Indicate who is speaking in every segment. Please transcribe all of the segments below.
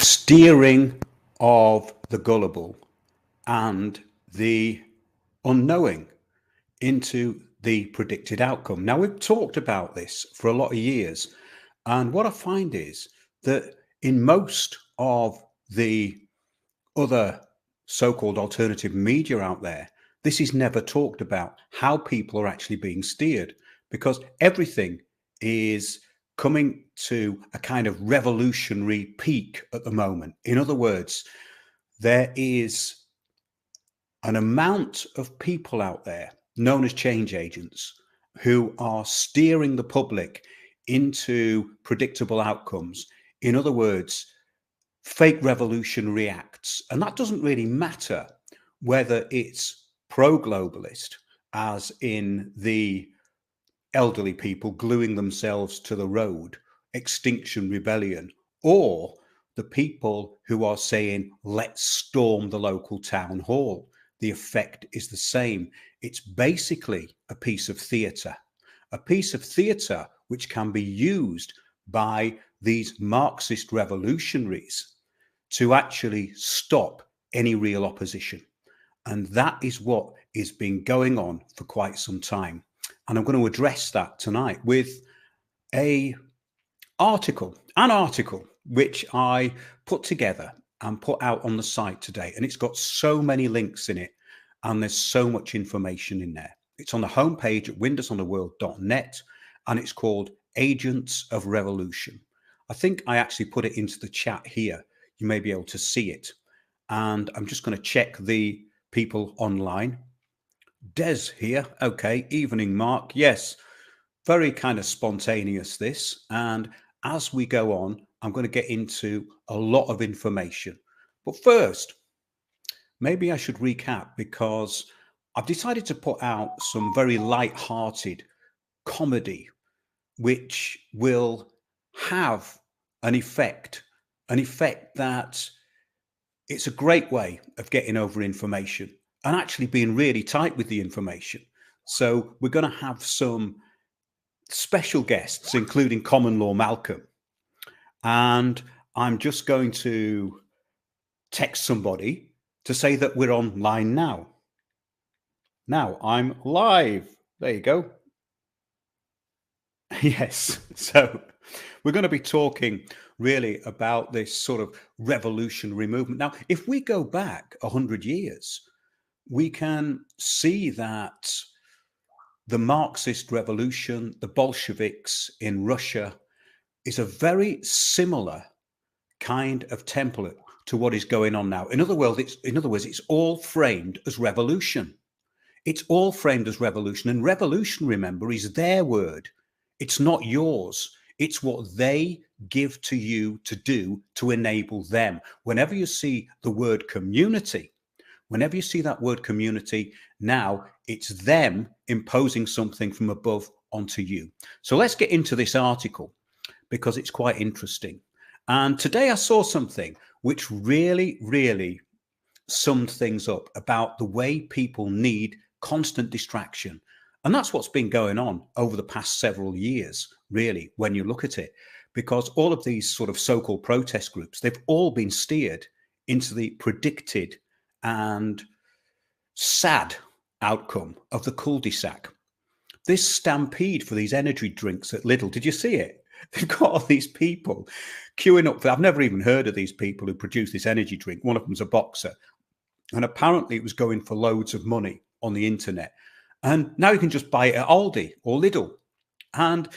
Speaker 1: steering of the gullible and the unknowing into the predicted outcome. Now, we've talked about this for a lot of years, and what I find is that in most of the other so-called alternative media out there, this is never talked about, how people are actually being steered, because everything is coming to a kind of revolutionary peak at the moment. In other words, there is an amount of people out there known as change agents who are steering the public into predictable outcomes. In other words, fake revolutionary acts. And that doesn't really matter whether it's pro-globalist, as in the elderly people gluing themselves to the road, Extinction Rebellion, or the people who are saying, let's storm the local town hall. The effect is the same. It's basically a piece of theatre which can be used by these Marxist revolutionaries to actually stop any real opposition. And that is what has been going on for quite some time. And I'm going to address that tonight with an article which I put together and put out on the site today. And it's got so many links in it, and there's so much information in there. It's on the homepage at windowsontheworld.net, and it's called Agents of Revolution. I think I actually put it into the chat here. You may be able to see it. And I'm just going to check the people online. Des here. Okay. Evening, Mark. Yes. Very kind of spontaneous, this. And as we go on, I'm going to get into a lot of information. But first, maybe I should recap, because I've decided to put out some very light-hearted comedy, which will have an effect that it's a great way of getting over information and actually being really tight with the information. So we're going to have some special guests, including Common Law Malcolm. And I'm just going to text somebody to say that we're online now. Now I'm live. There you go. Yes. So we're going to be talking really about this sort of revolutionary movement. Now, if we go back 100 years, we can see that the Marxist revolution, the Bolsheviks in Russia, is a very similar kind of template to what is going on now. In other words, it's all framed as revolution. It's all framed as revolution. And revolution, remember, is their word. It's not yours. It's what they give to you to do to enable them. Whenever you see the word community, whenever you see that word community, now it's them imposing something from above onto you. So let's get into this article, because it's quite interesting. And today I saw something which really, really summed things up about the way people need constant distraction. And that's what's been going on over the past several years, really, when you look at it, because all of these sort of so-called protest groups, they've all been steered into the predicted and sad outcome of the cul-de-sac. This stampede for these energy drinks at Lidl, did you see it? They've got all these people queuing up. I've never even heard of these people who produce this energy drink. One of them's a boxer. And apparently it was going for loads of money on the internet. And now you can just buy it at Aldi or Lidl. And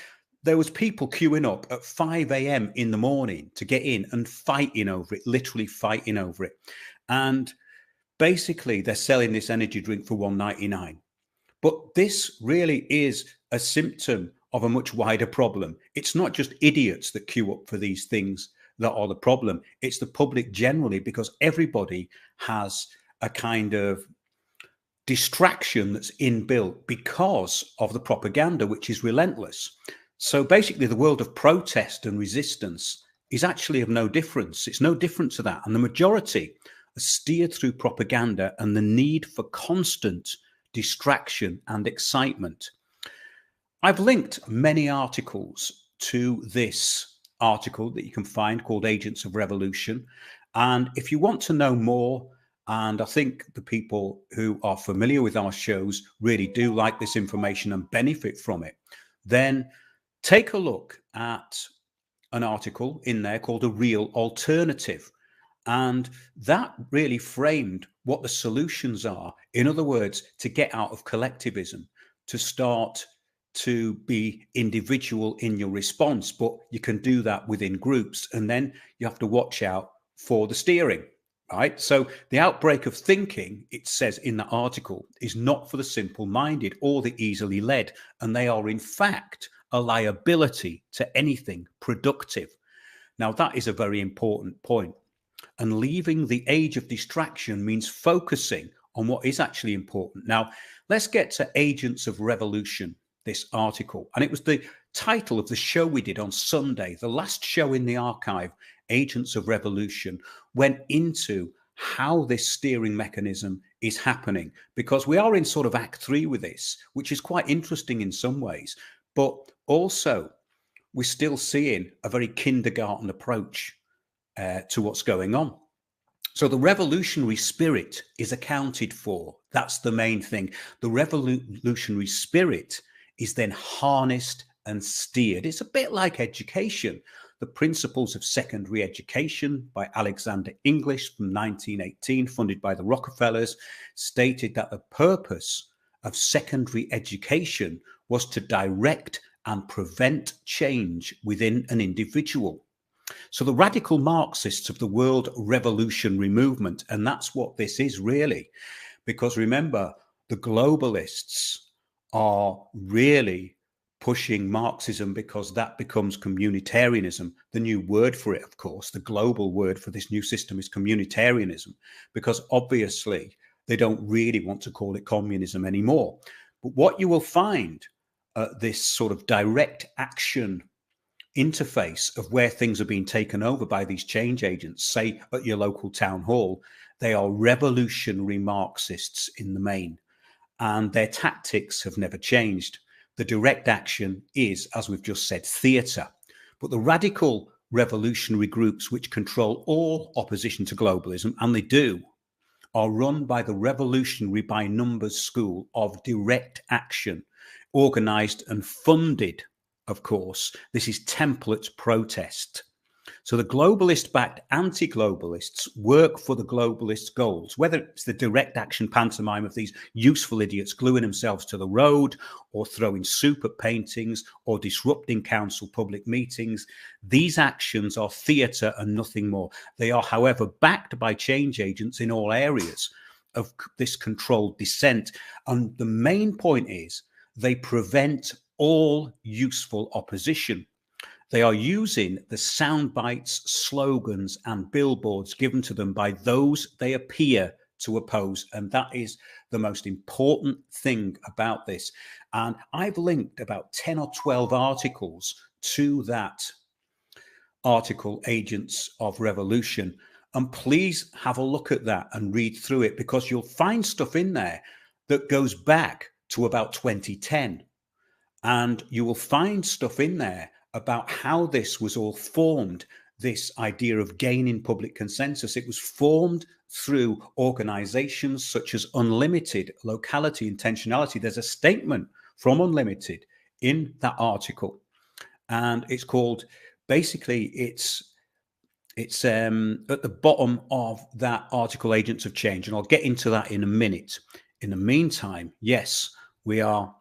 Speaker 1: there was people queuing up at 5 a.m. in the morning to get in and fighting over it, literally fighting over it. And basically they're selling this energy drink for $1.99. But this really is a symptom of a much wider problem. It's not just idiots that queue up for these things that are the problem. It's the public generally, because everybody has a kind of distraction that's inbuilt because of the propaganda, which is relentless. So basically the world of protest and resistance is actually of no difference. It's no different to that. And the majority are steered through propaganda and the need for constant distraction and excitement. I've linked many articles to this article that you can find called Agents of Revolution. And if you want to know more, and I think the people who are familiar with our shows really do like this information and benefit from it, then take a look at an article in there called A Real Alternative. And that really framed what the solutions are. In other words, to get out of collectivism, to start to be individual in your response, but you can do that within groups. And then you have to watch out for the steering, right? So the outbreak of thinking, it says in the article, is not for the simple-minded or the easily led. And they are, in fact, a liability to anything productive. Now, that is a very important point. And leaving the age of distraction means focusing on what is actually important. Now, let's get to Agents of Revolution, this article. And it was the title of the show we did on Sunday. The last show in the archive, Agents of Revolution, went into how this steering mechanism is happening, because we are in sort of Act 3 with this, which is quite interesting in some ways. But also, we're still seeing a very kindergarten approach to what's going on. So the revolutionary spirit is accounted for. That's the main thing. The revolutionary spirit is then harnessed and steered. It's a bit like education. The Principles of Secondary Education by Alexander English from 1918, funded by the Rockefellers, stated that the purpose of secondary education was to direct and prevent change within an individual. So the radical Marxists of the world revolutionary movement, and that's what this is really, because remember, the globalists are really pushing Marxism because that becomes communitarianism. The new word for it, of course, the global word for this new system is communitarianism, because obviously they don't really want to call it communism anymore. But what you will find this sort of direct action interface of where things are being taken over by these change agents, say at your local town hall, they are revolutionary Marxists in the main, and their tactics have never changed. The direct action is, as we've just said, theatre. But the radical revolutionary groups which control all opposition to globalism, and they do, are run by the revolutionary by numbers school of direct action, organised and funded. Of course, this is template protest. So the globalist-backed anti-globalists work for the globalist goals, whether it's the direct action pantomime of these useful idiots gluing themselves to the road or throwing soup at paintings or disrupting council public meetings. These actions are theatre and nothing more. They are, however, backed by change agents in all areas of this controlled dissent. And the main point is they prevent all useful opposition. They are using the sound bites, slogans, and billboards given to them by those they appear to oppose. And that is the most important thing about this. And I've linked about 10 or 12 articles to that article, Agents of Revolution. And please have a look at that and read through it, because you'll find stuff in there that goes back to about 2010. And you will find stuff in there about how this was all formed, this idea of gaining public consensus. It was formed through organizations such as Unlimited, Locality, Intentionality. There's a statement from Unlimited in that article, and it's called, basically, it's at the bottom of that article, Agents of Change, and I'll get into that in a minute. In the meantime, yes, we are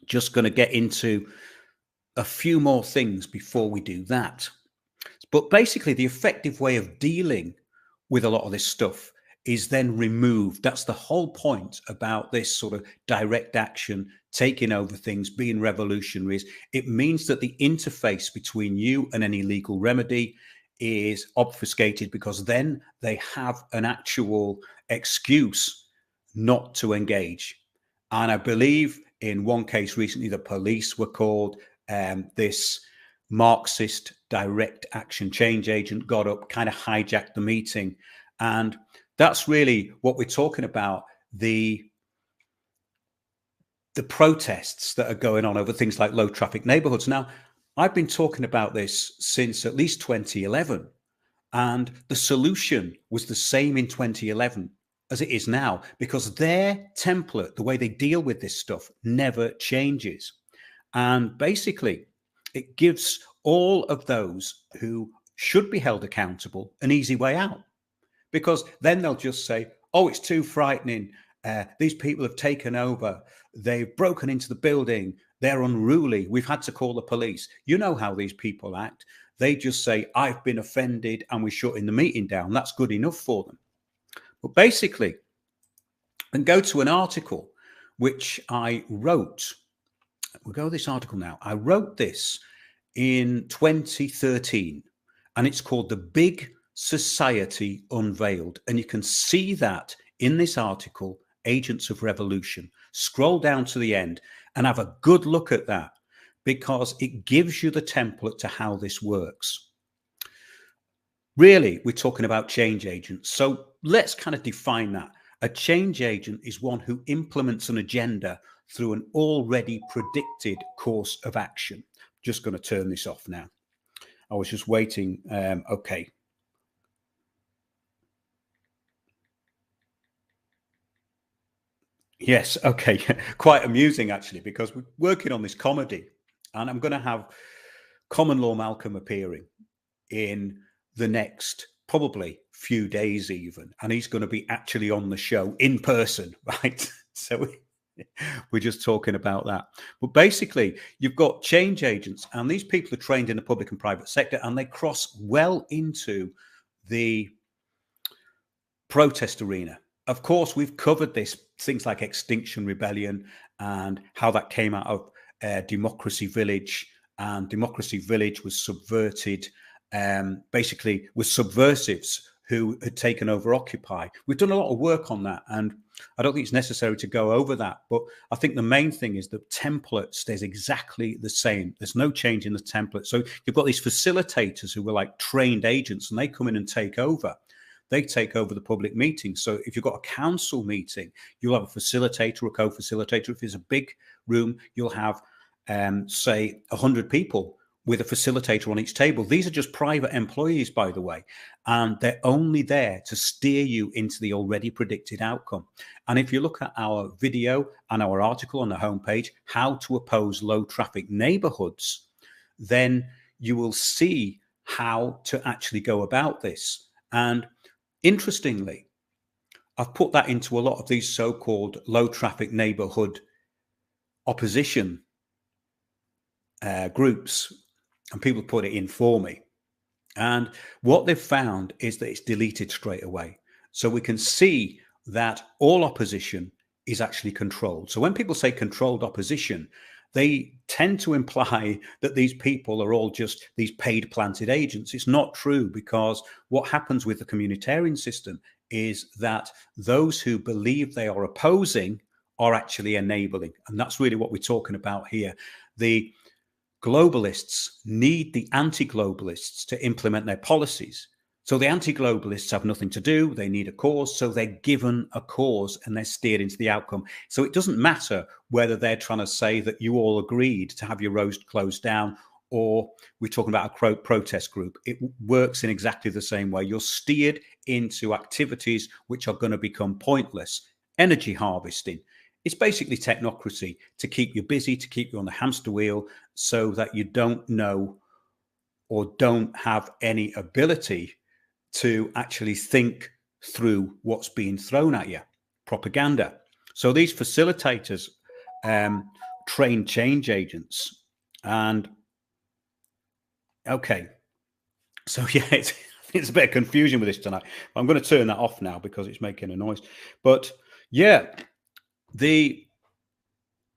Speaker 1: just going to get into a few more things before we do that. But basically, the effective way of dealing with a lot of this stuff is then removed. That's the whole point about this sort of direct action, taking over things, being revolutionaries. It means that the interface between you and any legal remedy is obfuscated, because then they have an actual excuse not to engage. And I believe in one case recently, the police were called. This Marxist direct action change agent got up, kind of hijacked the meeting. And that's really what we're talking about, the protests that are going on over things like low traffic neighborhoods. Now, I've been talking about this since at least 2011, and the solution was the same in 2011 as it is now, because their template, the way they deal with this stuff, never changes. And basically, it gives all of those who should be held accountable an easy way out, because then they'll just say, oh, it's too frightening. These people have taken over. They've broken into the building. They're unruly. We've had to call the police. You know how these people act. They just say, I've been offended and we're shutting the meeting down. That's good enough for them. But basically, and go to an article which I wrote. We'll go to this article now. I wrote this in 2013, and it's called The Big Society Unveiled. And you can see that in this article, Agents of Revolution. Scroll down to the end and have a good look at that, because it gives you the template to how this works. Really, we're talking about change agents. So let's kind of define that. A change agent is one who implements an agenda through an already predicted course of action. Just going to turn this off now. I was just waiting. Okay. Yes. Okay. Quite amusing, actually, because we're working on this comedy, and I'm going to have Common Law Malcolm appearing in the next probably few days even, and he's going to be actually on the show in person, right? So we're just talking about that. But basically, you've got change agents, and these people are trained in the public and private sector, and they cross well into the protest arena. Of course, we've covered this, things like Extinction Rebellion and how that came out of Democracy Village, and Democracy Village was subverted, basically with subversives who had taken over Occupy. We've done a lot of work on that, and I don't think it's necessary to go over that. But I think the main thing is the template stays exactly the same. There's no change in the template. So you've got these facilitators who were like trained agents, and they come in and take over. They take over the public meeting. So if you've got a council meeting, you'll have a facilitator, a co-facilitator. If it's a big room, you'll have, say, 100 people with a facilitator on each table. These are just private employees, by the way, and they're only there to steer you into the already predicted outcome. And if you look at our video and our article on the homepage, How to Oppose Low Traffic Neighborhoods, then you will see how to actually go about this. And interestingly, I've put that into a lot of these so-called low traffic neighborhood opposition groups, and people put it in for me. And what they've found is that it's deleted straight away. So we can see that all opposition is actually controlled. So when people say controlled opposition, they tend to imply that these people are all just these paid planted agents. It's not true, because what happens with the communitarian system is that those who believe they are opposing are actually enabling. And that's really what we're talking about here. The globalists need the anti-globalists to implement their policies. So the anti-globalists have nothing to do. They need a cause. So they're given a cause and they're steered into the outcome. So it doesn't matter whether they're trying to say that you all agreed to have your roast closed down, or we're talking about a protest group. It works in exactly the same way. You're steered into activities which are going to become pointless. Energy harvesting. It's basically technocracy to keep you busy, to keep you on the hamster wheel, so that you don't know or don't have any ability to actually think through what's being thrown at you. Propaganda. So these facilitators train change agents. And okay, so yeah, it's a bit of confusion with this tonight. I'm going to turn that off now because it's making a noise. But yeah, the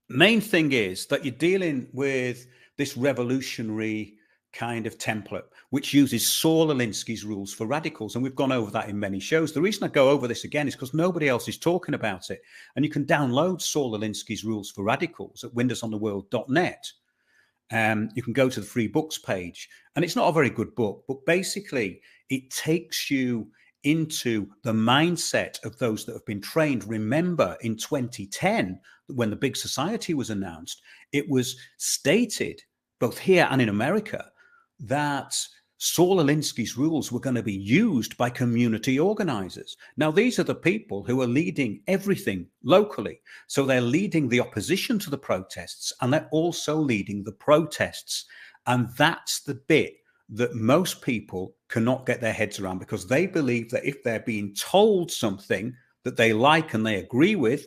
Speaker 1: main thing is that you're dealing with this revolutionary kind of template, which uses Saul Alinsky's rules for radicals. And we've gone over that in many shows. The reason I go over this again is because nobody else is talking about it. And you can download Saul Alinsky's rules for radicals at windowsontheworld.net. You can go to the free books page, and it's not a very good book, but basically it takes you into the mindset of those that have been trained. Remember, in 2010, when the Big Society was announced, it was stated both here and in America, that Saul Alinsky's rules were going to be used by community organizers. Now, these are the people who are leading everything locally. So they're leading the opposition to the protests, and they're also leading the protests. And that's the bit that most people cannot get their heads around, because they believe that if they're being told something that they like and they agree with,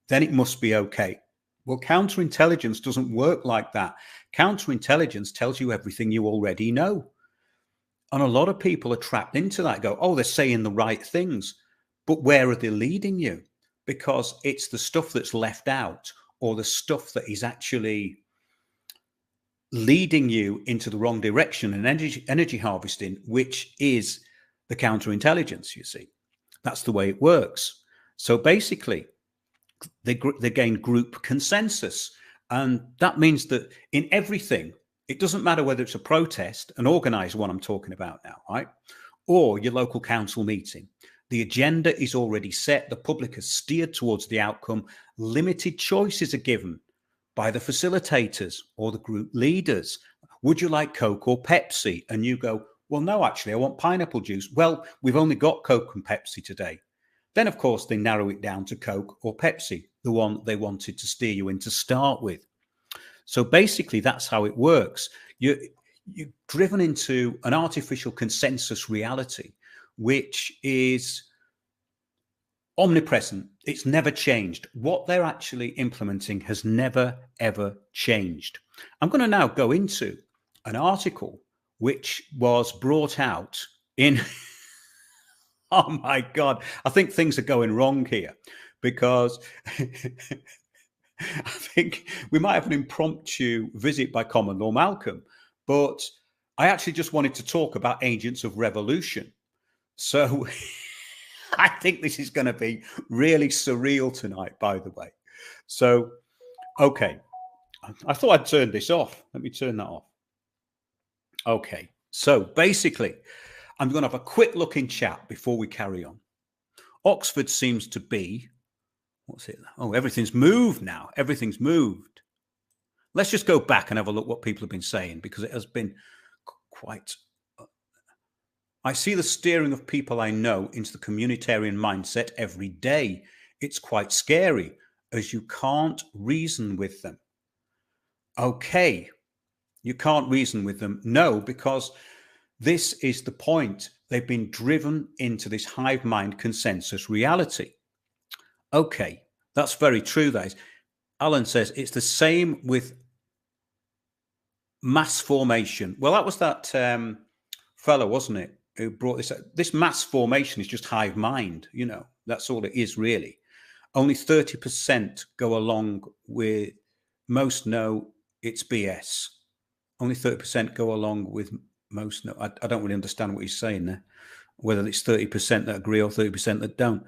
Speaker 1: then it must be okay. Well, counterintelligence doesn't work like that. Counterintelligence tells you everything you already know. And a lot of people are trapped into that, go, oh, they're saying the right things. But where are they leading you? Because it's the stuff that's left out, or the stuff that is actually leading you into the wrong direction and energy harvesting, which is the counterintelligence, you see. That's the way it works. So basically, they gain group consensus. And that means that in everything, it doesn't matter whether it's a protest, an organized one I'm talking about now, right? Or your local council meeting. The agenda is already set. The public has steered towards the outcome. Limited choices are given by the facilitators or the group leaders. Would you like Coke or Pepsi? And you go, well, no, actually, I want pineapple juice. Well, we've only got Coke and Pepsi today. Then, of course, they narrow it down to Coke or Pepsi, the one they wanted to steer you in to start with. So basically, that's how it works. You're driven into an artificial consensus reality, which is omnipresent. It's never changed. What they're actually implementing has never, ever changed. I'm going to now go into an article which was brought out in... Oh, my God. I think things are going wrong here, because... I think we might have an impromptu visit by Common Law Malcolm, but I actually just wanted to talk about agents of revolution. So I think this is going to be really surreal tonight, by the way. So, okay. I thought I'd turn this off. Let me turn that off. Okay. So basically, I'm going to have a quick look in chat before we carry on. Oxford seems to be... What's it? Oh, everything's moved now. Everything's moved. Let's just go back and have a look what people have been saying, because it has been quite... I see the steering of people I know into the communitarian mindset every day. It's quite scary, as you can't reason with them. Okay, you can't reason with them. No, because this is the point. They've been driven into this hive mind consensus reality. Okay, that's very true, that is. Alan says it's the same with mass formation. Well, that was that fellow, wasn't it, who brought this up. This mass formation is just hive mind, you know. That's all it is, really. Only 30% go along with... Most know it's BS. Only 30% go along with most know. I don't really understand what he's saying there, whether it's 30% that agree or 30% that don't.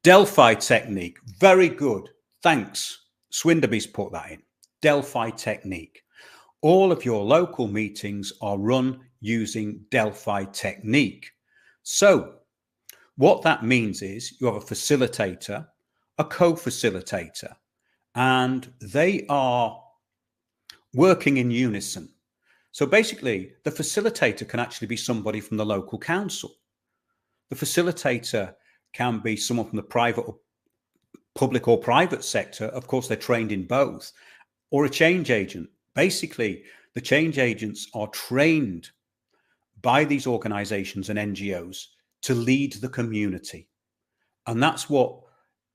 Speaker 1: Delphi technique, very good. Thanks. Swinderby's put that in. Delphi technique. All of your local meetings are run using Delphi technique. So what that means is you have a facilitator, a co-facilitator, and they are working in unison. So basically, the facilitator can actually be somebody from the local council. The facilitator can be someone from the private or public or private sector. Of course, they're trained in both. Or a change agent. Basically, the change agents are trained by these organizations and NGOs to lead the community. And that's what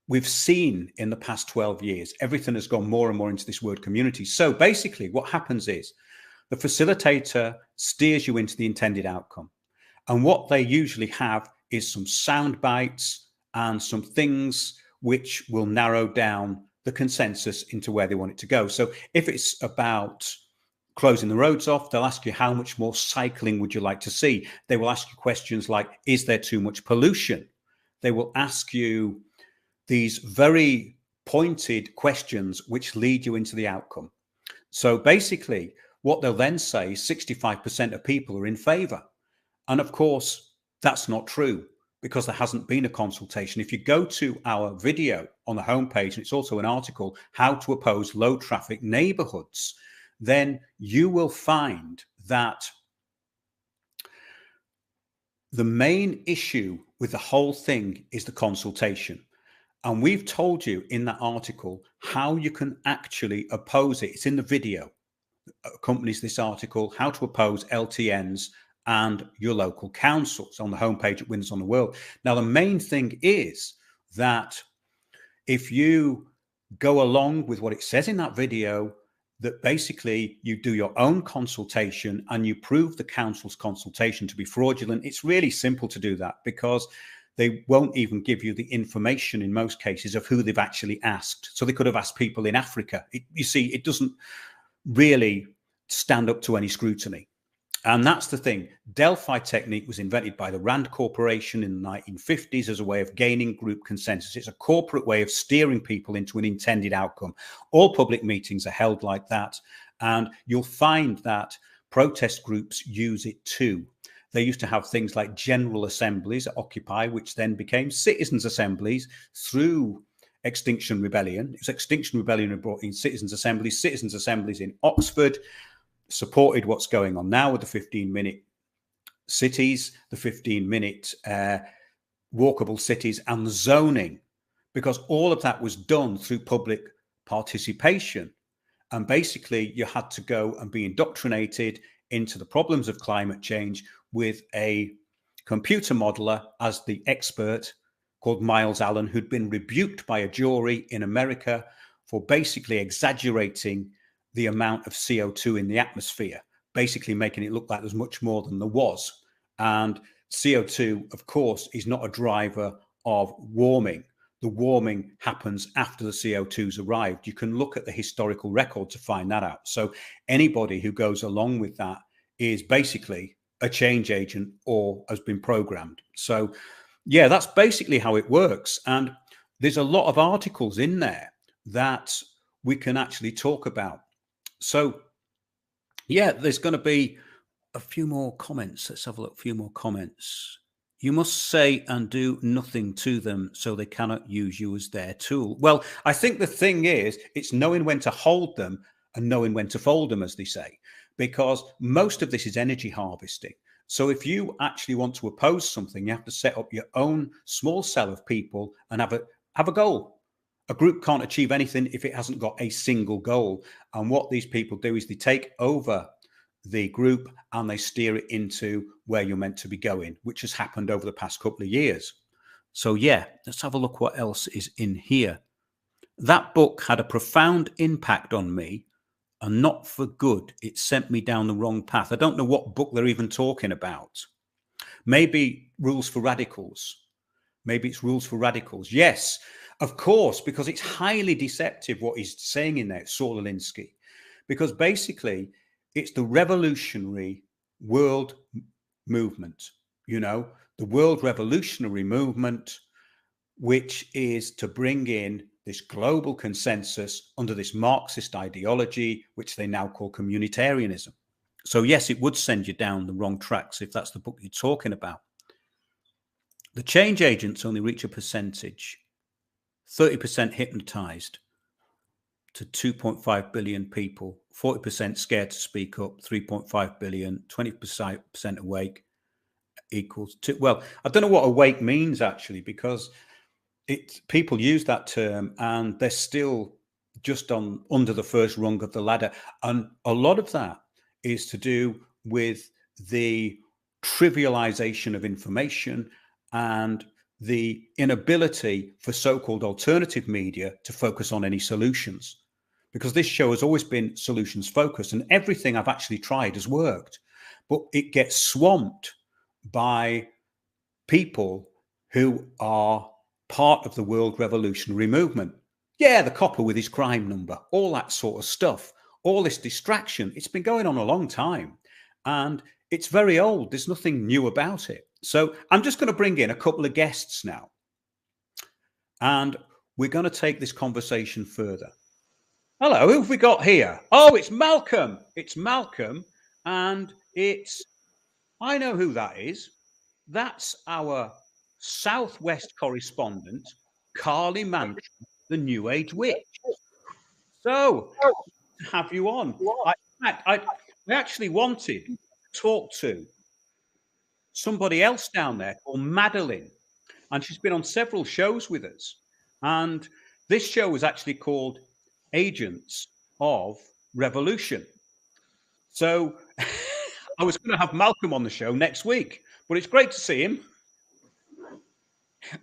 Speaker 1: we've seen in the past 12 years. Everything has gone more and more into this word community. So basically, what happens is the facilitator steers you into the intended outcome. And what they usually have is some sound bites and some things which will narrow down the consensus into where they want it to go. So if it's about closing the roads off, they'll ask you how much more cycling would you like to see? They will ask you questions like, is there too much pollution? They will ask you these very pointed questions which lead you into the outcome. So basically, what they'll then say is 65% of people are in favor. And of course, that's not true, because there hasn't been a consultation. If you go to our video on the homepage, and it's also an article, How to Oppose Low Traffic Neighborhoods, then you will find that the main issue with the whole thing is the consultation. And we've told you in that article how you can actually oppose it. It's in the video accompanies this article, how to oppose LTNs and your local councils, on the homepage at Winners on the World. Now, the main thing is that if you go along with what it says in that video, that basically you do your own consultation and you prove the council's consultation to be fraudulent. It's really simple to do that, because they won't even give you the information in most cases of who they've actually asked. So they could have asked people in Africa. You see, it doesn't really stand up to any scrutiny. And that's the thing. Delphi technique was invented by the Rand Corporation in the 1950s as a way of gaining group consensus. It's a corporate way of steering people into an intended outcome. All public meetings are held like that. And you'll find that protest groups use it too. They used to have things like general assemblies at Occupy, which then became citizens' assemblies through Extinction Rebellion. It was Extinction Rebellion who brought in citizens' assemblies. Citizens' assemblies in Oxford supported what's going on now with the 15-minute cities, the 15-minute walkable cities, and the zoning, because all of that was done through public participation. And basically, you had to go and be indoctrinated into the problems of climate change with a computer modeler as the expert called Miles Allen, who'd been rebuked by a jury in America for basically exaggerating the amount of CO2 in the atmosphere, basically making it look like there's much more than there was. And CO2, of course, is not a driver of warming. The warming happens after the CO2's arrived. You can look at the historical record to find that out. So anybody who goes along with that is basically a change agent or has been programmed. So yeah, that's basically how it works. And there's a lot of articles in there that we can actually talk about. So yeah, there's going to be a few more comments. Let's have a look. A few more comments. You must say and do nothing to them so they cannot use you as their tool. Well, I think the thing is, it's knowing when to hold them and knowing when to fold them, as they say, because most of this is energy harvesting. So if you actually want to oppose something, you have to set up your own small cell of people and have a goal. A group can't achieve anything if it hasn't got a single goal. And what these people do is they take over the group and they steer it into where you're meant to be going, which has happened over the past couple of years. So yeah, let's have a look what else is in here. That book had a profound impact on me, and not for good. It sent me down the wrong path. I don't know what book they're even talking about. Maybe Rules for Radicals. Maybe it's Rules for Radicals. Yes, of course, because it's highly deceptive what he's saying in there, Saul Alinsky. Because basically, it's the revolutionary world movement, you know, the world revolutionary movement, which is to bring in this global consensus under this Marxist ideology, which they now call communitarianism. So yes, it would send you down the wrong tracks if that's the book you're talking about. The change agents only reach a percentage, 30% hypnotized to 2.5 billion people, 40% scared to speak up, 3.5 billion, 20% awake equals to, well, I don't know what awake means actually, because people use that term and they're still just under the first rung of the ladder. And a lot of that is to do with the trivialization of information and the inability for so-called alternative media to focus on any solutions. Because this show has always been solutions focused, and everything I've actually tried has worked. But it gets swamped by people who are part of the world revolutionary movement. Yeah, the copper with his crime number, all that sort of stuff, all this distraction. It's been going on a long time and it's very old. There's nothing new about it. So I'm just going to bring in a couple of guests now and we're going to take this conversation further. Hello, who have we got here? Oh, it's Malcolm. It's Malcolm and I know who that is. That's our Southwest correspondent, Carly Mantra, the New Age Witch. So, to have you on. I actually wanted to talk to somebody else down there called Madeline, and she's been on several shows with us. And this show was actually called Agents of Revolution. So I was going to have Malcolm on the show next week, but it's great to see him.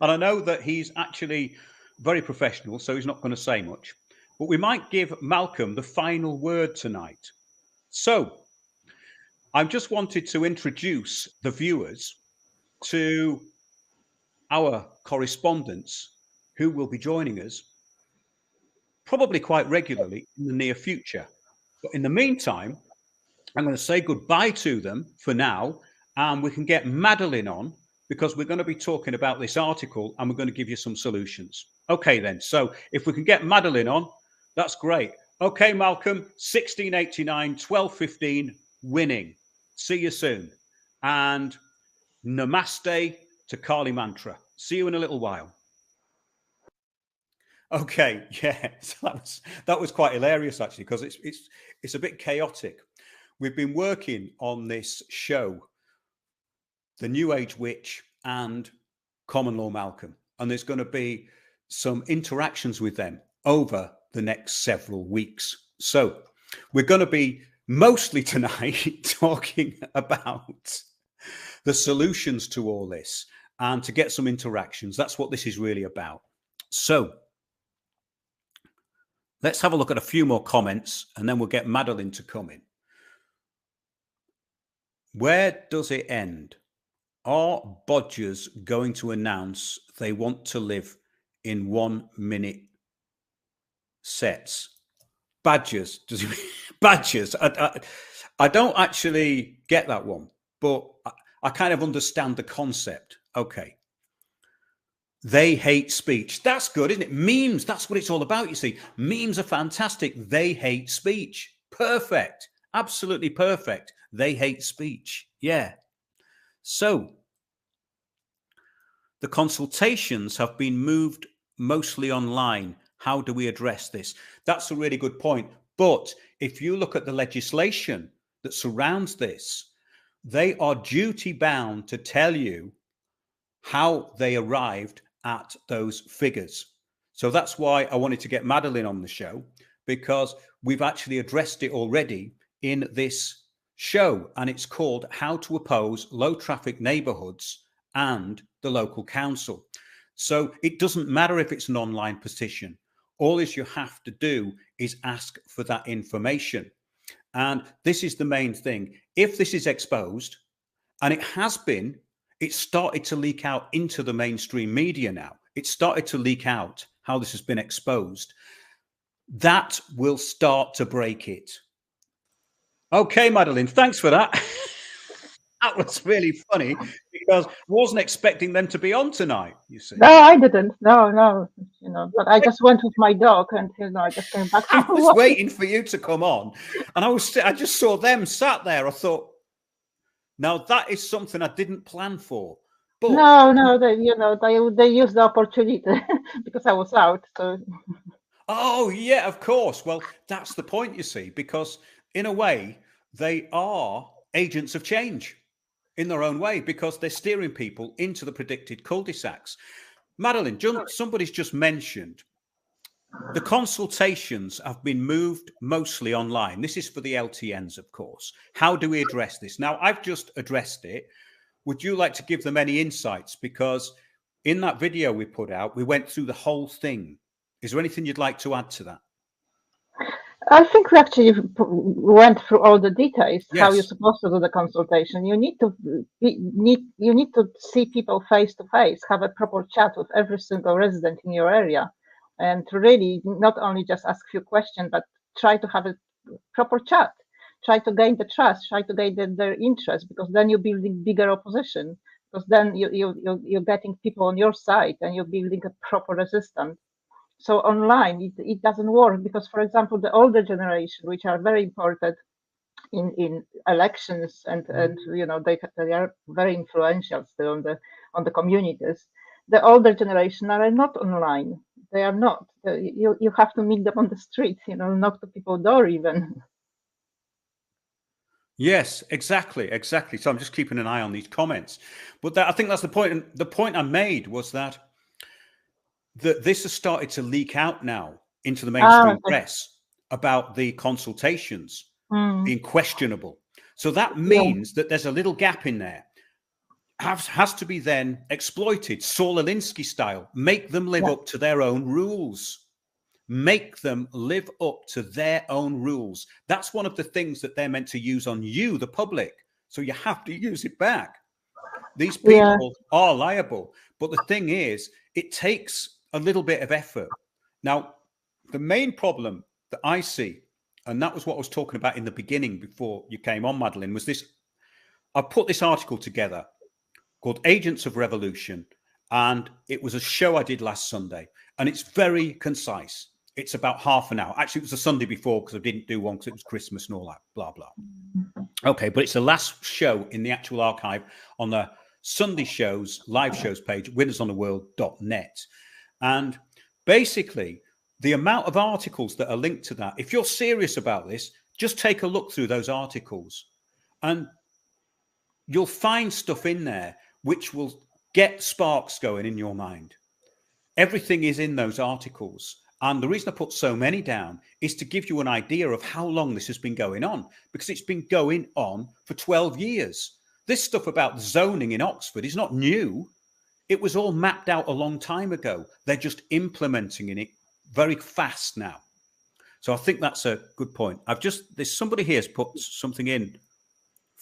Speaker 1: And I know that he's actually very professional, so he's not going to say much. But we might give Malcolm the final word tonight. So I just wanted to introduce the viewers to our correspondents who will be joining us probably quite regularly in the near future. But in the meantime, I'm going to say goodbye to them for now, and we can get Madeline on because we're going to be talking about this article and we're going to give you some solutions. Okay, then. So if we can get Madeline on, that's great. Okay, Malcolm, 1689, 1215, winning. See you soon. And namaste to Kali Mantra. See you in a little while. Okay, yeah, so that was quite hilarious actually because it's a bit chaotic. We've been working on this show, The New Age Witch and Common Law Malcolm, and there's going to be some interactions with them over the next several weeks. So we're going to be mostly tonight talking about the solutions to all this and to get some interactions. That's what this is really about. So let's have a look at a few more comments and then we'll get Madeline to come in. Where does it end? Are Bodgers going to announce they want to live in 1 minute sets? Badgers. Does he mean badgers? I don't actually get that one, but I kind of understand the concept. Okay. They hate speech. That's good, isn't it? Memes, that's what it's all about, you see. Memes are fantastic. They hate speech. Perfect. Absolutely perfect. They hate speech. Yeah. So the consultations have been moved mostly online. How do we address this? That's a really good point. But if you look at the legislation that surrounds this, they are duty bound to tell you how they arrived at those figures. So that's why I wanted to get Madeline on the show, because we've actually addressed it already in this show, and it's called How to Oppose Low Traffic Neighborhoods and the Local Council. So it doesn't matter if it's an online petition. All is you have to do is ask for that information. And this is the main thing. If this is exposed, and it has been, it's started to leak out into the mainstream media now. It's started to leak out how this has been exposed. That will start to break it. Okay, Madeline, thanks for that. That was really funny because I wasn't expecting them to be on tonight, you see.
Speaker 2: No, I didn't. No, but I just went with my dog and, I just came back from
Speaker 1: I was
Speaker 2: work.
Speaker 1: waiting for you to come on and I just saw them sat there. I thought, now that is something I didn't plan for. But
Speaker 2: No, they used the opportunity because I was out. So
Speaker 1: oh yeah, of course. Well, that's the point, you see, because in a way they are agents of change in their own way because they're steering people into the predicted cul-de-sacs. Madeline, somebody's just mentioned the consultations have been moved mostly online. This is for the LTNs, of course. How do we address this? Now, I've just addressed it. Would you like to give them any insights? Because in that video we put out, we went through the whole thing. Is there anything you'd like to add to that?
Speaker 2: I think we actually went through all the details.
Speaker 1: Yes.
Speaker 2: How you're supposed to do the consultation. You need to see people face to face, have a proper chat with every single resident in your area, and to really not only just ask few questions, but try to have a proper chat. Try to gain the trust. Try to gain their interest, because then you're building bigger opposition. Because then you're getting people on your side, and you're building a proper resistance. So online it doesn't work, because, for example, the older generation, which are very important in elections, and they are very influential still on the communities. The older generation are not online. They are not. You have to meet them on the street, knock to people's door even.
Speaker 1: Yes, exactly, exactly. So I'm just keeping an eye on these comments. But I think that's the point. And the point I made was that this has started to leak out now into the mainstream
Speaker 2: Okay.
Speaker 1: press about the consultations
Speaker 2: Mm,
Speaker 1: being questionable. So that
Speaker 2: yeah,
Speaker 1: means that there's a little gap in there. Has to be then exploited, Saul Alinsky style. Make them live
Speaker 2: yeah,
Speaker 1: up to their own rules. Make them live up to their own rules. That's one of the things that they're meant to use on you, the public. So you have to use it back. These
Speaker 2: yeah.
Speaker 1: people are liable. But the thing is, it takes a little bit of effort. Now, the main problem that I see, and that was what I was talking about in the beginning before you came on, Madeline, was this. I put this article together called Agents of Revolution, and it was a show I did last Sunday, and it's very concise. It's about half an hour. Actually, it was the Sunday before because I didn't do one because it was Christmas and all that, blah, blah. Okay, but it's the last show in the actual archive on the Sunday shows, live shows page, winnersontheworld.net. And basically, the amount of articles that are linked to that, if you're serious about this, just take a look through those articles and you'll find stuff in there which will get sparks going in your mind. Everything is in those articles. And the reason I put so many down is to give you an idea of how long this has been going on, because it's been going on for 12 years. This stuff about zoning in Oxford is not new. It was all mapped out a long time ago. They're just implementing it very fast now. So I think that's a good point. There's somebody here has put something in.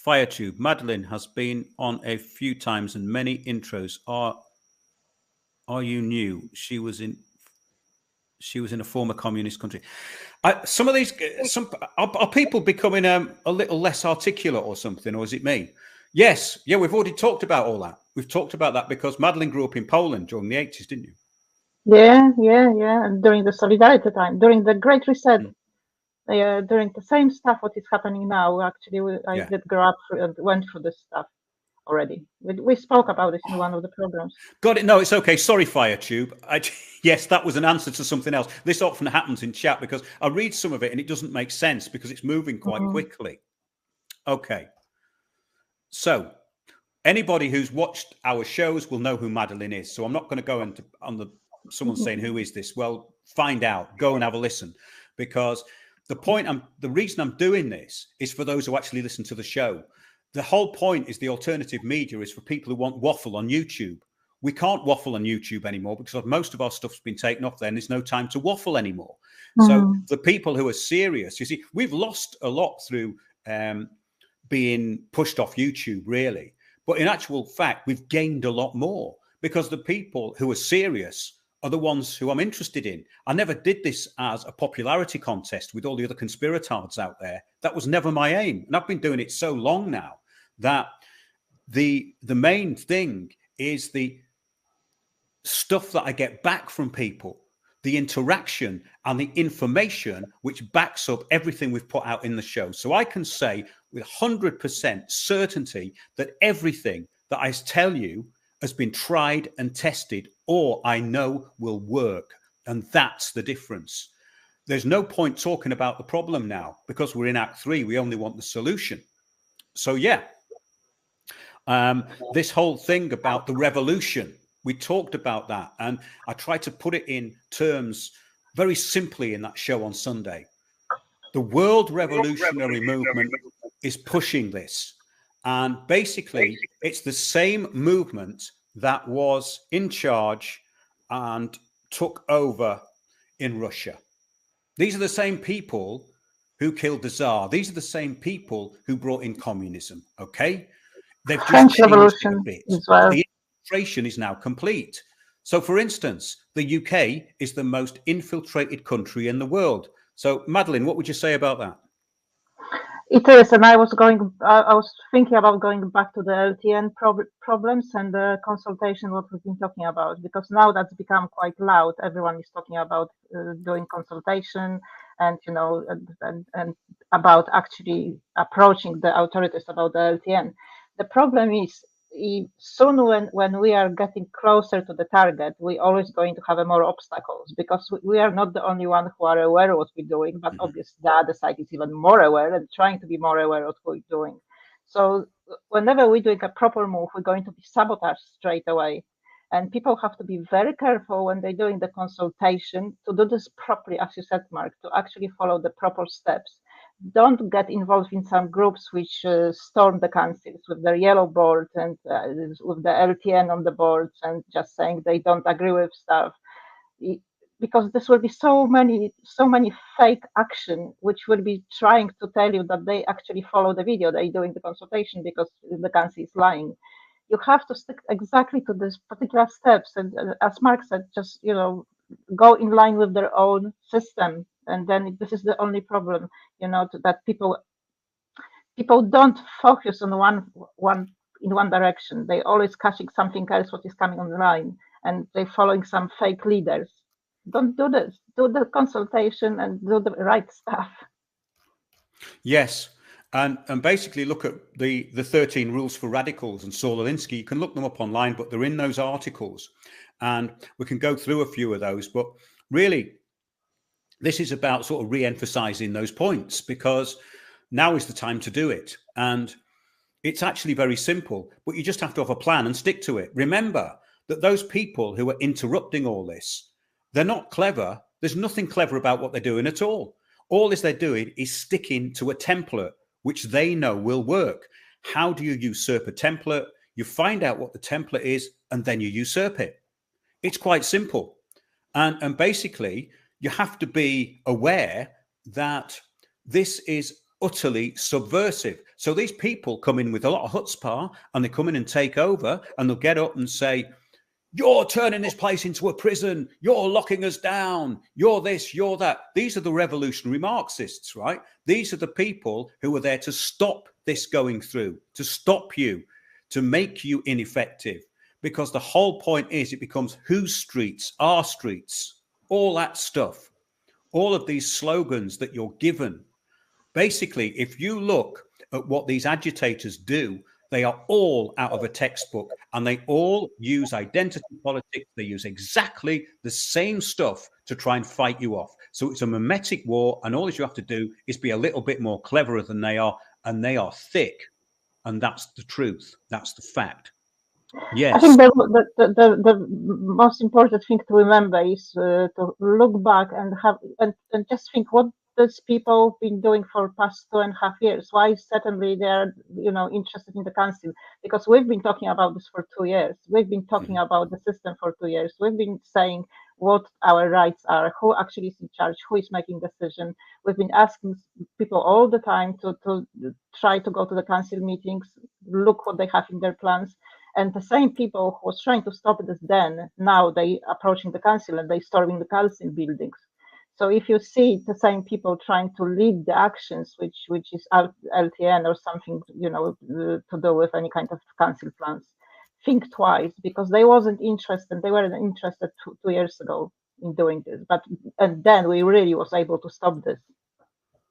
Speaker 1: FireTube. Madeline has been on a few times and many intros. Are you new? She was in a former communist country. Some of these, are people becoming a little less articulate or something, or is it me? Yes, yeah, we've already talked about all that. We've talked about that because Madeline grew up in Poland during the 80s, didn't you?
Speaker 2: Yeah, yeah, yeah. And during the Solidarity time, during the Great Reset, during the same stuff what is happening now. Actually, I
Speaker 1: Yeah.
Speaker 2: did grow up and went through this stuff already. We spoke about this in one of the programs.
Speaker 1: Got it. No, it's okay. Sorry, FireTube. Yes, that was an answer to something else. This often happens in chat because I read some of it and it doesn't make sense because it's moving quite quickly. Okay. So anybody who's watched our shows will know who Madeline is. So I'm not going to go into someone saying, who is this? Well, find out, go and have a listen, because the reason I'm doing this is for those who actually listen to the show. The whole point is the alternative media is for people who want waffle on YouTube. We can't waffle on YouTube anymore because most of our stuff's been taken off there and there's no time to waffle anymore. So the people who are serious, you see, we've lost a lot through being pushed off YouTube, really. But in actual fact, we've gained a lot more because the people who are serious are the ones who I'm interested in. I never did this as a popularity contest with all the other conspiratards out there. That was never my aim. And I've been doing it so long now that the main thing is the stuff that I get back from people, the interaction and the information which backs up everything we've put out in the show. So I can say with 100% certainty that everything that I tell you has been tried and tested, or I know will work. And that's the difference. There's no point talking about the problem now because we're in Act 3. We only want the solution. So, yeah, this whole thing about the revolution, we talked about that. And I tried to put it in terms very simply in that show on Sunday. The world revolutionary movement is pushing this. And basically, it's the same movement that was in charge and took over in Russia. These are the same people who killed the Tsar. These are the same people who brought in communism. Okay. They've just
Speaker 2: French
Speaker 1: changed it a
Speaker 2: Revolution
Speaker 1: bit.
Speaker 2: as well.
Speaker 1: The infiltration is now complete. So, for instance, the UK is the most infiltrated country in the world. So, Madeline, what would you say about that?
Speaker 2: It is, and I was thinking about going back to the LTN problems and the consultation what we've been talking about, because now that's become quite loud. Everyone is talking about doing consultation, and and about actually approaching the authorities about the LTN. The problem is soon when we are getting closer to the target, we're always going to have more obstacles, because we are not the only one who are aware of what we're doing, but obviously the other side is even more aware and trying to be more aware of what we're doing. So whenever we're doing a proper move, we're going to be sabotaged straight away. And people have to be very careful when they're doing the consultation to do this properly, as you said, Mark, to actually follow the proper steps. Don't get involved in some groups which storm the councils with their yellow board and with the LTN on the boards and just saying they don't agree with stuff. Because this will be so many fake action which will be trying to tell you that they actually follow the video, they're doing the consultation, because the council is lying. You have to stick exactly to this particular steps, and as Mark said, just go in line with their own system, and then this is the only problem, that people don't focus on one direction. They always catching something else what is coming on the line, and they following some fake leaders. Don't do this. Do the consultation and do the right stuff.
Speaker 1: Yes. And basically look at the 13 rules for radicals and Saul Alinsky. You can look them up online, but they're in those articles. And we can go through a few of those. But really, this is about sort of re-emphasizing those points, because now is the time to do it. And it's actually very simple, but you just have to have a plan and stick to it. Remember that those people who are interrupting all this, they're not clever. There's nothing clever about what they're doing at all. All they're doing is sticking to a template which they know will work. How do you usurp a template? You find out what the template is, and then you usurp it. It's quite simple. And basically, you have to be aware that this is utterly subversive. So these people come in with a lot of chutzpah, and they come in and take over, and they'll get up and say, you're turning this place into a prison. You're locking us down. You're this, you're that. These are the revolutionary Marxists, right? These are the people who are there to stop this going through, to stop you, to make you ineffective. Because the whole point is it becomes whose streets, our streets, all that stuff, all of these slogans that you're given. Basically, if you look at what these agitators do, they are all out of a textbook, and they all use identity politics. They use exactly the same stuff to try and fight you off. So it's a mimetic war, and all you have to do is be a little bit more cleverer than they are, and they are thick. And that's the truth. That's the fact. Yes.
Speaker 2: I think the most important thing to remember is to look back and just think what these people been doing for past 2.5 years. Why certainly they're interested in the council? Because we've been talking about this for 2 years. We've been talking about the system for 2 years. We've been saying what our rights are, who actually is in charge, who is making decision. We've been asking people all the time to try to go to the council meetings, look what they have in their plans. And the same people who was trying to stop this then, now they approaching the council and they storming the council buildings. So if you see the same people trying to lead the actions, which is LTN or something, to do with any kind of council plans, think twice, because they wasn't interested. They weren't interested 2 years ago in doing this. And then we really was able to stop this.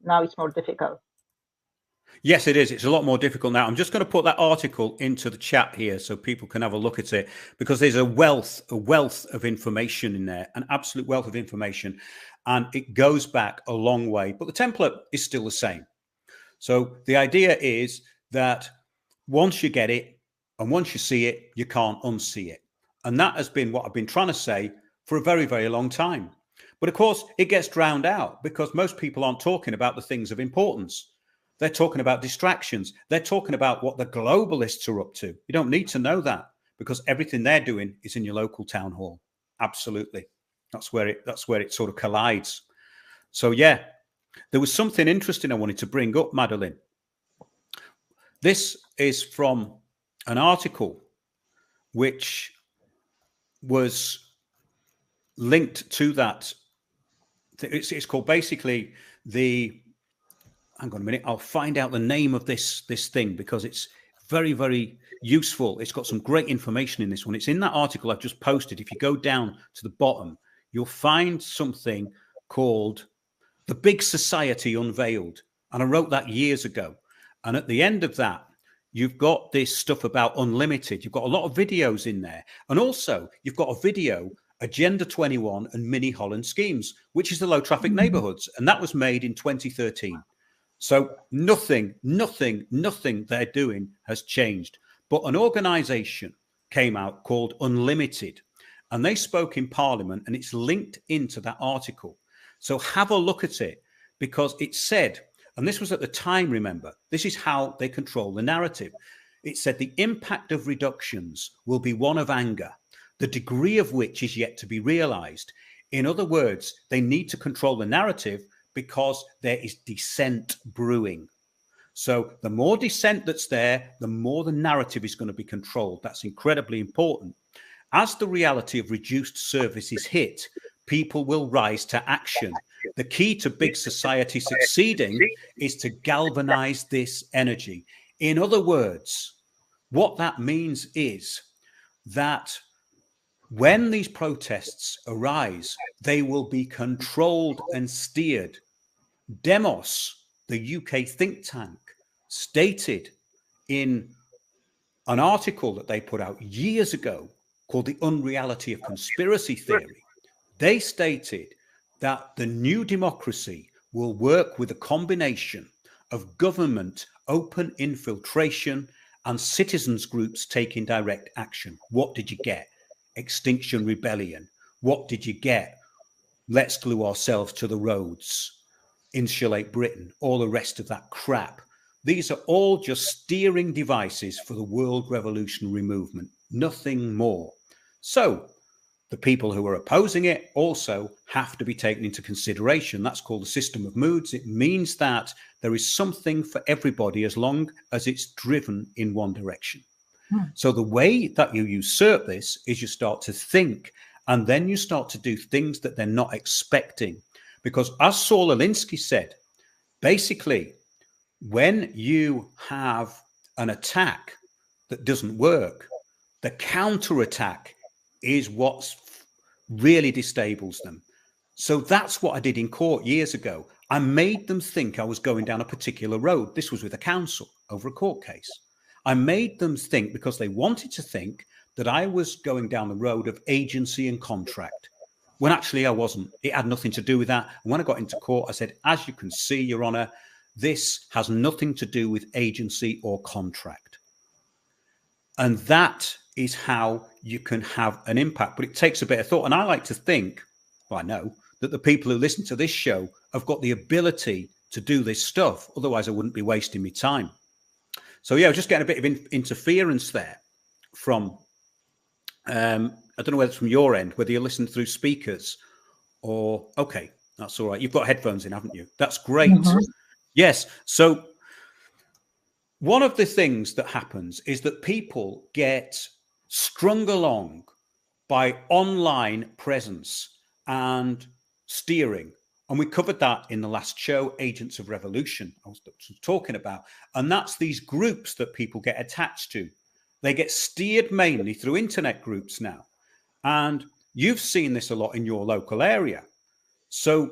Speaker 2: Now it's more difficult.
Speaker 1: Yes, it is. It's a lot more difficult now. I'm just going to put that article into the chat here so people can have a look at it, because there's a wealth of information in there, an absolute wealth of information, and it goes back a long way. But the template is still the same. So the idea is that once you get it and once you see it, you can't unsee it. And that has been what I've been trying to say for a very, very long time. But of course, it gets drowned out because most people aren't talking about the things of importance. They're talking about distractions. They're talking about what the globalists are up to. You don't need to know that, because everything they're doing is in your local town hall. Absolutely. That's where it sort of collides. So yeah, there was something interesting I wanted to bring up, Madeline. This is from an article which was linked to that. It's called basically the... Hang on a minute. I'll find out the name of this thing, because it's very, very useful. It's got some great information in this one. It's in that article I've just posted. If you go down to the bottom, you'll find something called The Big Society Unveiled. And I wrote that years ago. And at the end of that, you've got this stuff about unlimited. You've got a lot of videos in there. And also, you've got a video, Agenda 21 and Mini Holland schemes, which is the low traffic neighborhoods. And that was made in 2013. So nothing they're doing has changed. But an organization came out called Unlimited, and they spoke in Parliament, and it's linked into that article. So have a look at it, because it said, and this was at the time, remember, this is how they control the narrative. It said the impact of reductions will be one of anger, the degree of which is yet to be realized. In other words, they need to control the narrative because there is dissent brewing. So the more dissent that's there, the more the narrative is going to be controlled. That's incredibly important. As the reality of reduced service is hit, people will rise to action. The key to big society succeeding is to galvanize this energy. In other words, what that means is that when these protests arise, they will be controlled and steered. Demos, the UK think tank, stated in an article that they put out years ago called The Unreality of Conspiracy Theory, they stated that the new democracy will work with a combination of government open infiltration and citizens groups taking direct action. What did you get? Extinction Rebellion. What did you get? Let's glue ourselves to the roads, insulate Britain, all the rest of that crap. These are all just steering devices for the world revolutionary movement, nothing more. So the people who are opposing it also have to be taken into consideration. That's called the system of moods. It means that there is something for everybody as long as it's driven in one direction. So the way that you usurp this is you start to think, and then you start to do things that they're not expecting. Because as Saul Alinsky said, basically, when you have an attack that doesn't work, the counterattack is what really destables them. So that's what I did in court years ago. I made them think I was going down a particular road. This was with a council over a court case. I made them think, because they wanted to think, that I was going down the road of agency and contract, when actually I wasn't. It had nothing to do with that. And when I got into court, I said, as you can see, Your Honour, this has nothing to do with agency or contract. And that is how you can have an impact. But it takes a bit of thought. And I like to think, well, I know that the people who listen to this show have got the ability to do this stuff. Otherwise, I wouldn't be wasting my time. So, yeah, I was just getting a bit of interference there from, I don't know whether it's from your end, whether you listen through speakers or, okay, that's all right. You've got headphones in, haven't you? That's great. Yes. So one of the things that happens is that people get strung along by online presence and steering. And we covered that in the last show, Agents of Revolution, I was talking about. And that's these groups that people get attached to. They get steered mainly through internet groups now. And you've seen this a lot in your local area. So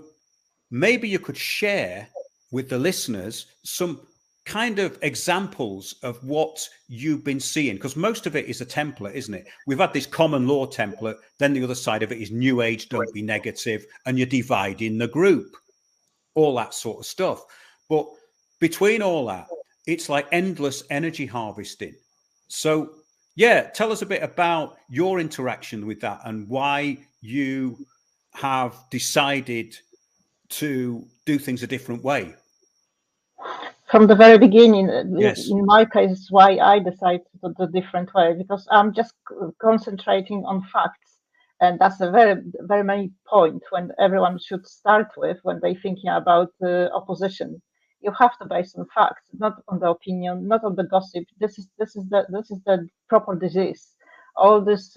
Speaker 1: maybe you could share with the listeners some kind of examples of what you've been seeing, because most of it is a template, isn't it? We've had this common law template, then the other side of it is new age, don't be negative, and you're dividing the group, all that sort of stuff. But between all that, it's like endless energy harvesting. So yeah, tell us a bit about your interaction with that and why you have decided to do things a different way.
Speaker 2: From the very beginning,
Speaker 1: Yes.
Speaker 2: in my case, why I decided to do the different way, because I'm just concentrating on facts. And that's a very main point when everyone should start with when they're thinking about opposition. You have to base on facts, not on the opinion, not on the gossip. This is the proper disease. All this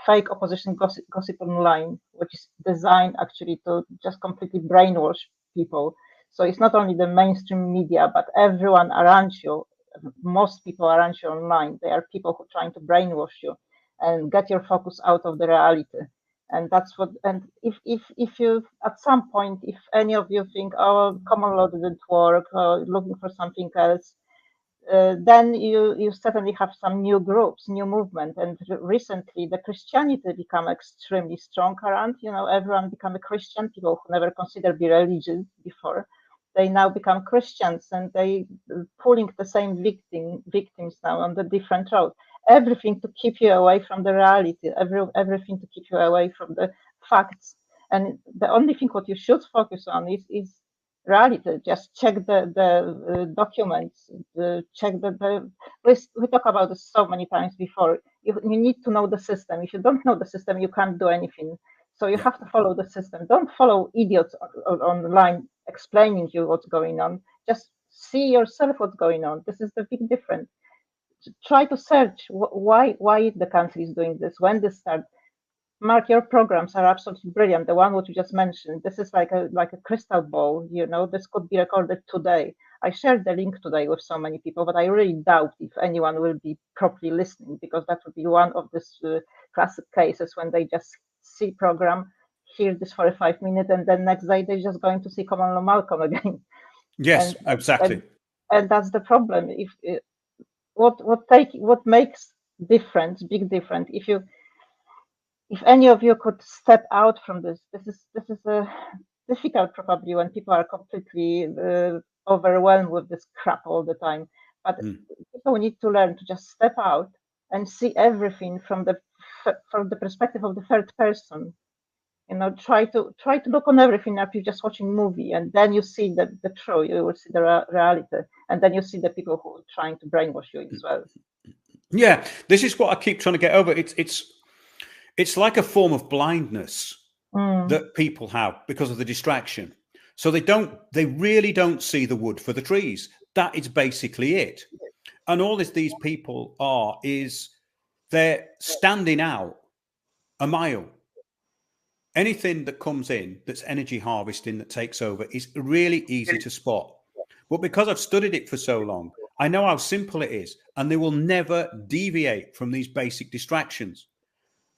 Speaker 2: fake opposition gossip online, which is designed actually to just completely brainwash people. So it's not only the mainstream media, but everyone around you, most people around you online, they are people who are trying to brainwash you and get your focus out of the reality. And that's what, and if you, at some point, if any of you think, oh, common law didn't work, looking for something else, then you certainly have some new groups, new movement. And recently, the Christianity become extremely strong around. Everyone become a Christian. People who never considered be religious before, they now become Christians, and they pulling the same victims now on the different road. Everything to keep you away from the reality. Everything to keep you away from the facts. And the only thing what you should focus on is reality. Just check the documents, check we talk about this so many times before. You need to know the system. If you don't know the system, you can't do anything. So you have to follow the system. Don't follow idiots online explaining you what's going on. Just see yourself what's going on. This is the big difference. Try to search why the country is doing this, when this started. Mark, your programs are absolutely brilliant. The one what you just mentioned, this is like a crystal ball. This could be recorded today. I shared the link today with so many people, but I really doubt if anyone will be properly listening, because that would be one of these classic cases when they just see program, hear this for 5 minutes, and then next day they're just going to see Common Law Malcolm again.
Speaker 1: Yes, exactly.
Speaker 2: And that's the problem. If what makes big difference, if any of you could step out from this is difficult probably when people are completely overwhelmed with this crap all the time. But people need to learn to just step out and see everything from the perspective of the third person. Try to look on everything after you're just watching movie, and then you see the truth. You will see the reality, and then you see the people who are trying to brainwash you as well.
Speaker 1: Yeah, this is what I keep trying to get over. It's like a form of blindness that people have because of the distraction. So they really don't see the wood for the trees. That is basically it. And all these people is they're standing out a mile. Anything that comes in that's energy harvesting that takes over is really easy to spot. But because I've studied it for so long, I know how simple it is, and they will never deviate from these basic distractions.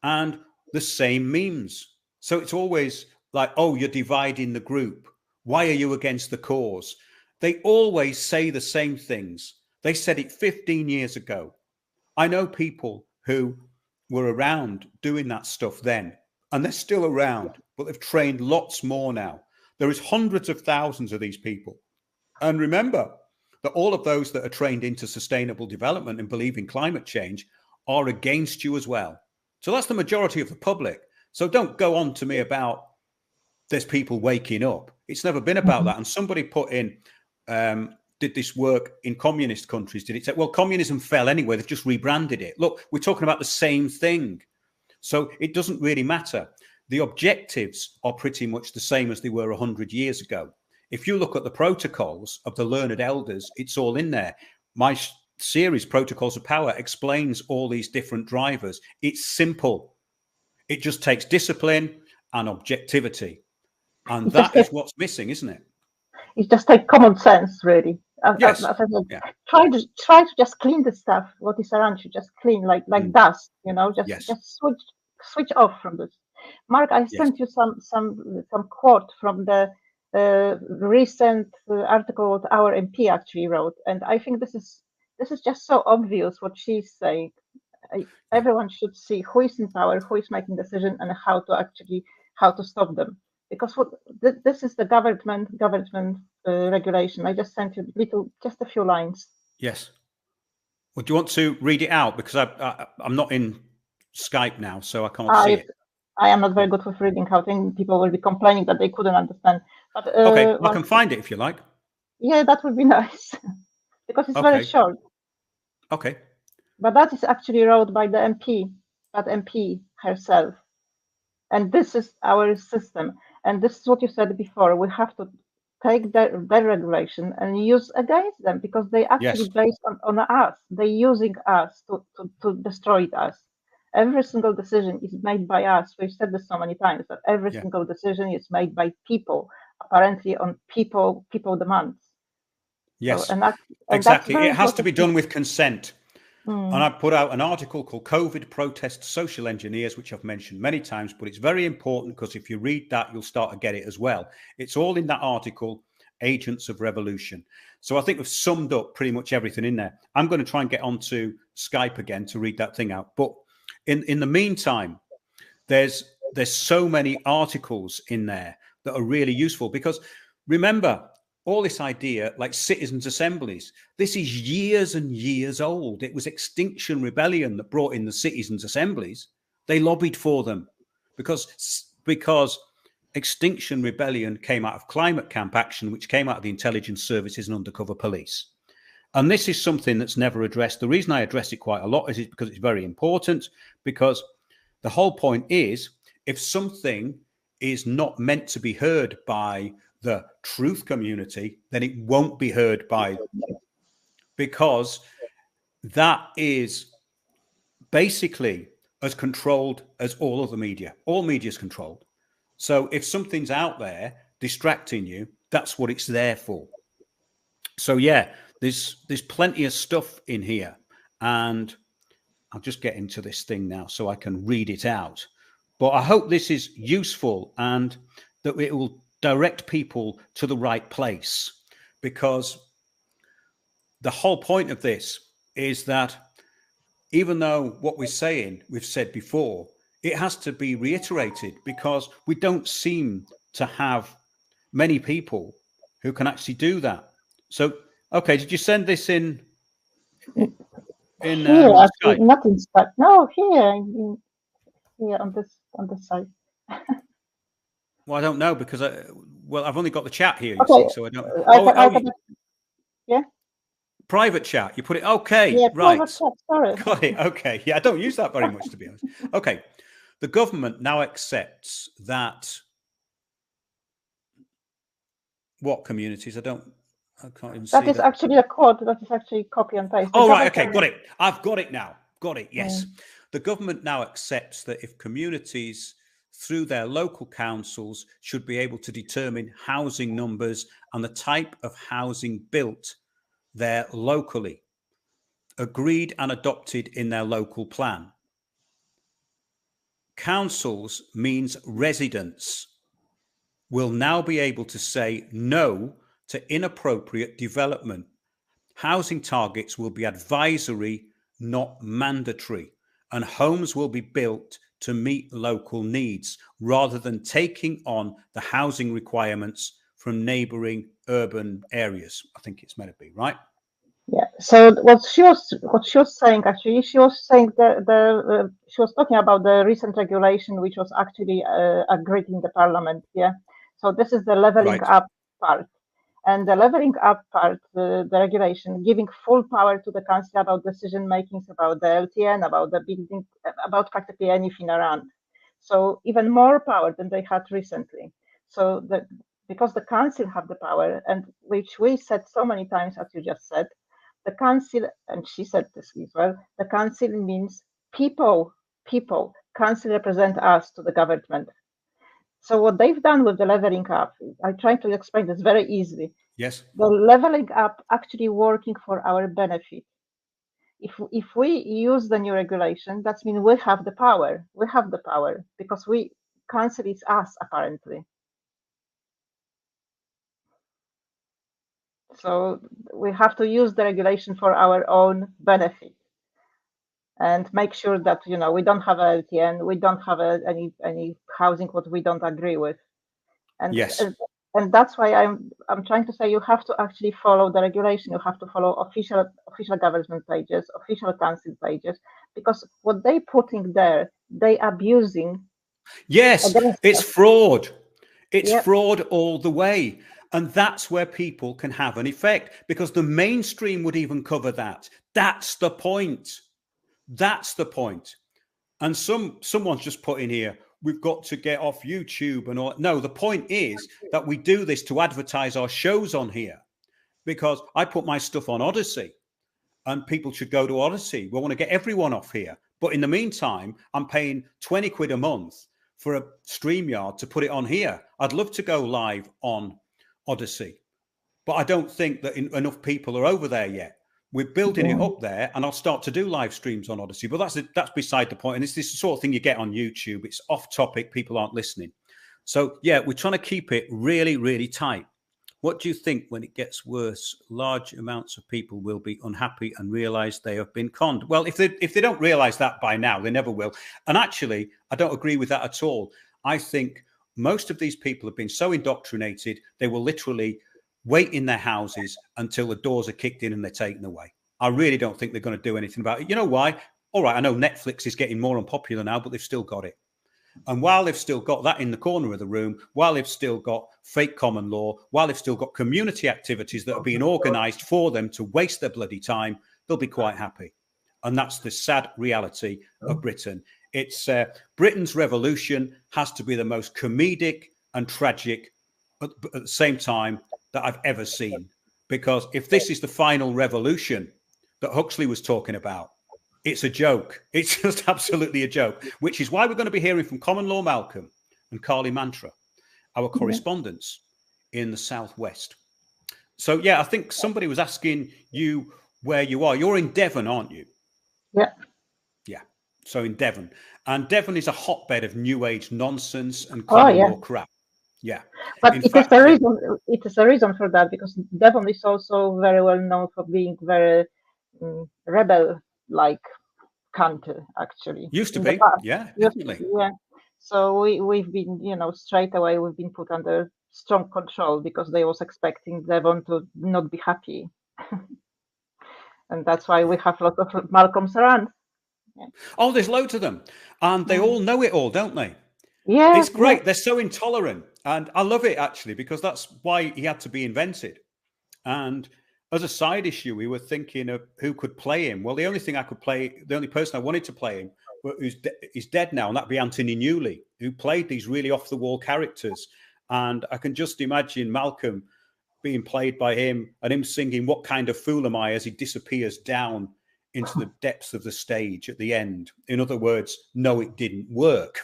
Speaker 1: And the same memes. So it's always like, oh, you're dividing the group. Why are you against the cause? They always say the same things. They said it 15 years ago. I know people who were around doing that stuff then, and they're still around, but they've trained lots more now. There is hundreds of thousands of these people. And remember that all of those that are trained into sustainable development and believe in climate change are against you as well. So that's the majority of the public. So don't go on to me about there's people waking up. It's never been about that. And somebody put in, did this work in communist countries? Did it say, well, communism fell anyway. They've just rebranded it. Look, we're talking about the same thing. So it doesn't really matter. The objectives are pretty much the same as they were 100 years ago. If you look at the protocols of the learned elders, it's all in there. My series, Protocols of Power, explains all these different drivers. It's simple. It just takes discipline and objectivity. And that is what's missing, isn't it?
Speaker 2: It just takes common sense, really.
Speaker 1: Yes.
Speaker 2: Yeah. Try to just clean the stuff, what is around you, just clean like dust, just switch off from this. Mark, I sent you some quote from the recent article that our MP actually wrote, and I think this is just so obvious what she's saying. Everyone should see who is in power, who is making decision, and how to stop them. Because this is the government regulation. I just sent you just a few lines.
Speaker 1: Yes. Well, do you want to read it out? Because I'm not in Skype now, so I can't see it.
Speaker 2: I am not very good with reading. I think people will be complaining that they couldn't understand. But
Speaker 1: okay, I can find it if you like.
Speaker 2: Yeah, that would be nice because it's very short.
Speaker 1: Okay.
Speaker 2: But that is actually wrote by the MP, that MP herself. And this is our system. And this is what you said before. We have to take their regulation and use against them because they actually based on us. They're using us to destroy us. Every single decision is made by us. We've said this so many times, that every single decision is made by people, apparently on people demands.
Speaker 1: Yes,
Speaker 2: so,
Speaker 1: exactly. It has to be done with consent. And I put out an article called COVID Protest Social Engineers, which I've mentioned many times, but it's very important because if you read that, you'll start to get it as well. It's all in that article. agents of revolution. So I think we've summed up pretty much everything in there. I'm going to try and get onto Skype again to read that thing out. But in the meantime, there's so many articles in there that are really useful, because remember, all this idea, like citizens' assemblies, this is years and years old. It was Extinction Rebellion that brought in the citizens' assemblies. They lobbied for them because Extinction Rebellion came out of climate camp action, which came out of the intelligence services and undercover police. And this is something that's never addressed. The reason I address it quite a lot is because it's very important, because the whole point is, if something is not meant to be heard by the truth community, then it won't be heard by, because that is basically as controlled as all other media. All media is controlled. So if something's out there distracting you, that's what it's there for. So yeah, there's plenty of stuff in here, and I'll just get into this thing now so I can read it out. But I hope this is useful and that it will direct people to the right place, because the whole point of this is that even though what we're saying, we've said before, it has to be reiterated, because we don't seem to have many people who can actually do that. So, okay, did you send this in
Speaker 2: here, actually,
Speaker 1: Skype?
Speaker 2: not in Skype. No, here on this side.
Speaker 1: Well, I don't know, because I've only got the chat here,
Speaker 2: Okay,
Speaker 1: see, so I don't.
Speaker 2: Yeah.
Speaker 1: Private chat. You put it. Okay,
Speaker 2: yeah,
Speaker 1: right.
Speaker 2: Private chat, sorry.
Speaker 1: Got it. Okay. Yeah, I don't use that very much, to be honest. Okay. The government now accepts that. What communities? I can't even see
Speaker 2: that. Is actually a quote. That is actually copy and paste.
Speaker 1: Oh, right. Okay. Got it. I've got it now. Got it. Yes. The government now accepts that if communities, through their local councils, should be able to determine housing numbers and the type of housing built there locally, agreed and adopted in their local plan. Councils means residents will now be able to say no to inappropriate development. Housing targets will be advisory, not mandatory, and homes will be built to meet local needs rather than taking on the housing requirements from neighboring urban areas. I think it's meant to be, right?
Speaker 2: Yeah. So what she was saying, actually, she was saying she was talking about the recent regulation, which was actually agreed in the parliament. Yeah. So this is the leveling up part, and the leveling up part, the regulation giving full power to the council about decision makings, about the LTN, about the building, about practically anything around. So even more power than they had recently. So because the council have the power, and which we said so many times, as you just said, the council, and she said this as well, the council means people. Council represent us to the government. So what they've done with the leveling up, I try to explain this very easily.
Speaker 1: Yes.
Speaker 2: The leveling up actually working for our benefit. If we use the new regulation, that means we have the power. We have the power because council is us, apparently. So we have to use the regulation for our own benefit and make sure that, we don't have a LTN, we don't have any housing what we don't agree with. And
Speaker 1: yes.
Speaker 2: And that's why I'm trying to say you have to actually follow the regulation. You have to follow official government pages, official council pages, because what they putting there, they abusing.
Speaker 1: Yes, it's fraud. It's fraud all the way. And that's where people can have an effect, because the mainstream would even cover that. That's the point. That's the point. And someone's just put in here, we've got to get off YouTube and all. No, the point is that we do this to advertise our shows on here, because I put my stuff on Odyssey and people should go to Odyssey. We want to get everyone off here. But in the meantime, I'm paying 20 quid a month for a StreamYard to put it on here. I'd love to go live on Odyssey, but I don't think that enough people are over there yet. We're building it up there, and I'll start to do live streams on Odyssey. But that's beside the point. And it's this sort of thing you get on YouTube. It's off topic. People aren't listening. So, yeah, we're trying to keep it really, really tight. What do you think when it gets worse? Large amounts of people will be unhappy and realize they have been conned. Well, if they don't realize that by now, they never will. And actually, I don't agree with that at all. I think most of these people have been so indoctrinated, they will literally wait in their houses until the doors are kicked in and they're taken away. I really don't think they're going to do anything about it. You know why? All right, I know Netflix is getting more unpopular now, but they've still got it. And while they've still got that in the corner of the room, while they've still got fake common law, while they've still got community activities that are being organised for them to waste their bloody time, they'll be quite happy. And that's the sad reality of Britain. It's Britain's revolution has to be the most comedic and tragic at the same time that I've ever seen. Because if this is the final revolution that Huxley was talking about, it's a joke. It's just absolutely a joke, which is why we're going to be hearing from Common Law Malcolm and Carly Mantra, our correspondents in the Southwest. So, yeah, I think somebody was asking you where you are. You're in Devon, aren't you?
Speaker 2: Yeah.
Speaker 1: Yeah. So in Devon. And Devon is a hotbed of New Age nonsense and common law crap. Yeah.
Speaker 2: But it is a reason for that, because Devon is also very well known for being very rebel-like country, actually.
Speaker 1: Used to be, yeah, definitely.
Speaker 2: Yeah. So we've been, straight away we've been put under strong control because they was expecting Devon to not be happy. And that's why we have lots of Malcolms around.
Speaker 1: Yeah. Oh, there's loads of them. And they all know it all, don't they?
Speaker 2: Yeah.
Speaker 1: It's great. They're so intolerant. And I love it, actually, because that's why he had to be invented. And as a side issue, we were thinking of who could play him. Well, the only person I wanted to play him, who's dead now, and that'd be Anthony Newley, who played these really off-the-wall characters. And I can just imagine Malcolm being played by him and him singing "What Kind of Fool Am I" as he disappears down into the depths of the stage at the end. In other words, no, it didn't work.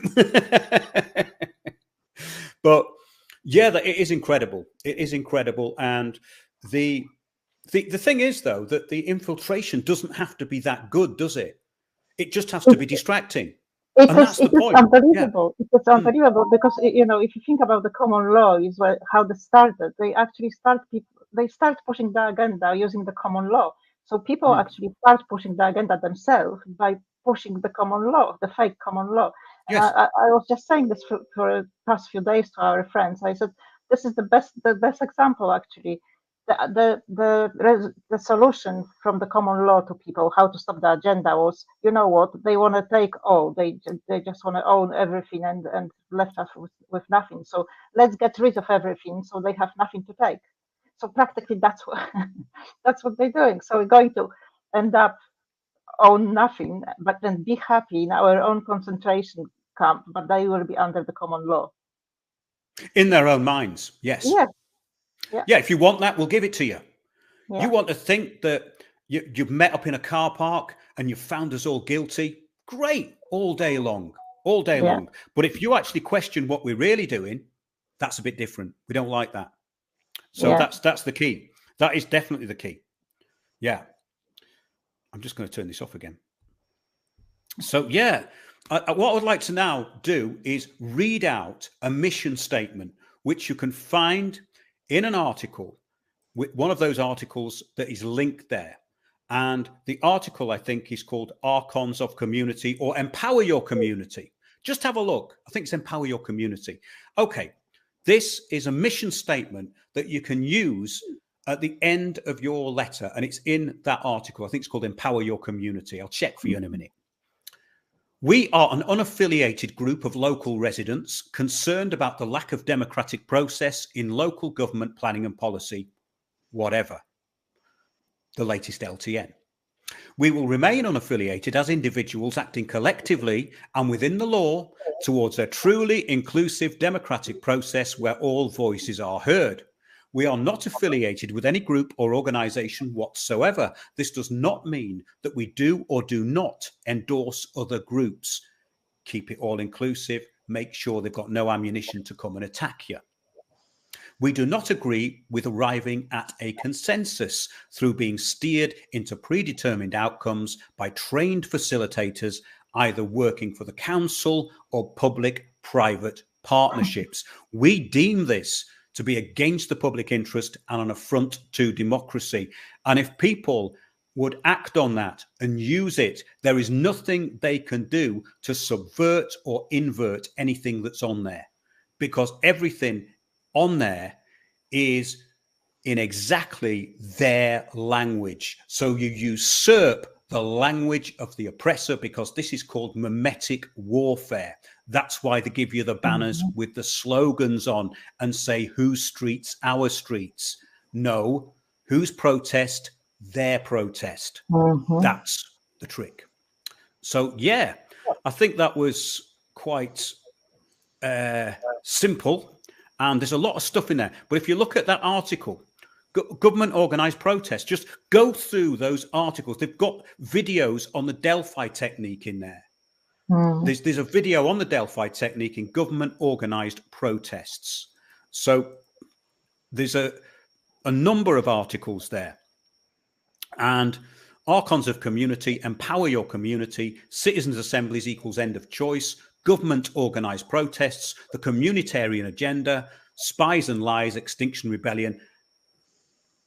Speaker 1: But yeah, it is incredible. It is incredible. And the thing is, though, that the infiltration doesn't have to be that good, does it? It just has to be distracting.
Speaker 2: That's the point. Unbelievable. Yeah. It's unbelievable because, if you think about the common law, is how they started. They actually start pushing the agenda using the common law. So people actually start pushing the agenda themselves by pushing the common law, the fake common law. Yes. I was just saying this for the past few days to our friends. I said, this is the best example, actually. The solution from the common law to people, how to stop the agenda was, they want to take all. They just want to own everything and left us with nothing. So let's get rid of everything so they have nothing to take. So practically that's what they're doing. So we're going to end up own nothing, but then be happy in our own concentration camp, but they will be under the common law.
Speaker 1: In their own minds, yes.
Speaker 2: Yeah.
Speaker 1: Yeah, if you want that, we'll give it to you. Yeah. You want to think that you've met up in a car park and you've found us all guilty? Great, all day long. But if you actually question what we're really doing, that's a bit different. We don't like that. So that's the key. That is definitely the key. Yeah. I'm just going to turn this off again. So, yeah, what I would like to now do is read out a mission statement, which you can find in an article, with one of those articles that is linked there. And the article, I think, is called Archons of Community or Empower Your Community. Just have a look. I think it's Empower Your Community. Okay, this is a mission statement that you can use at the end of your letter. And it's in that article. I think it's called Empower Your Community. I'll check for you in a minute. We are an unaffiliated group of local residents concerned about the lack of democratic process in local government planning and policy, whatever. The latest LTN. We will remain unaffiliated as individuals acting collectively and within the law towards a truly inclusive democratic process where all voices are heard. We are not affiliated with any group or organization whatsoever. This does not mean that we do or do not endorse other groups. Keep it all inclusive. Make sure they've got no ammunition to come and attack you. We do not agree with arriving at a consensus through being steered into predetermined outcomes by trained facilitators, either working for the council or public-private partnerships. We deem this to be against the public interest and an affront to democracy. And if people would act on that and use it, there is nothing they can do to subvert or invert anything that's on there, because everything on there is in exactly their language. So you usurp the language of the oppressor, because this is called mimetic warfare. That's why they give you the banners with the slogans on and say, whose streets, our streets. No, whose protest, their protest. That's the trick. So, yeah, I think that was quite simple. And there's a lot of stuff in there. But if you look at that article, government organized protest, just go through those articles. They've got videos on the Delphi technique in there. There's a video on the Delphi technique in government organized protests. So there's a number of articles there. And archons of community, empower your community, citizens' assemblies equals end of choice, government organized protests, the communitarian agenda, spies and lies, Extinction Rebellion.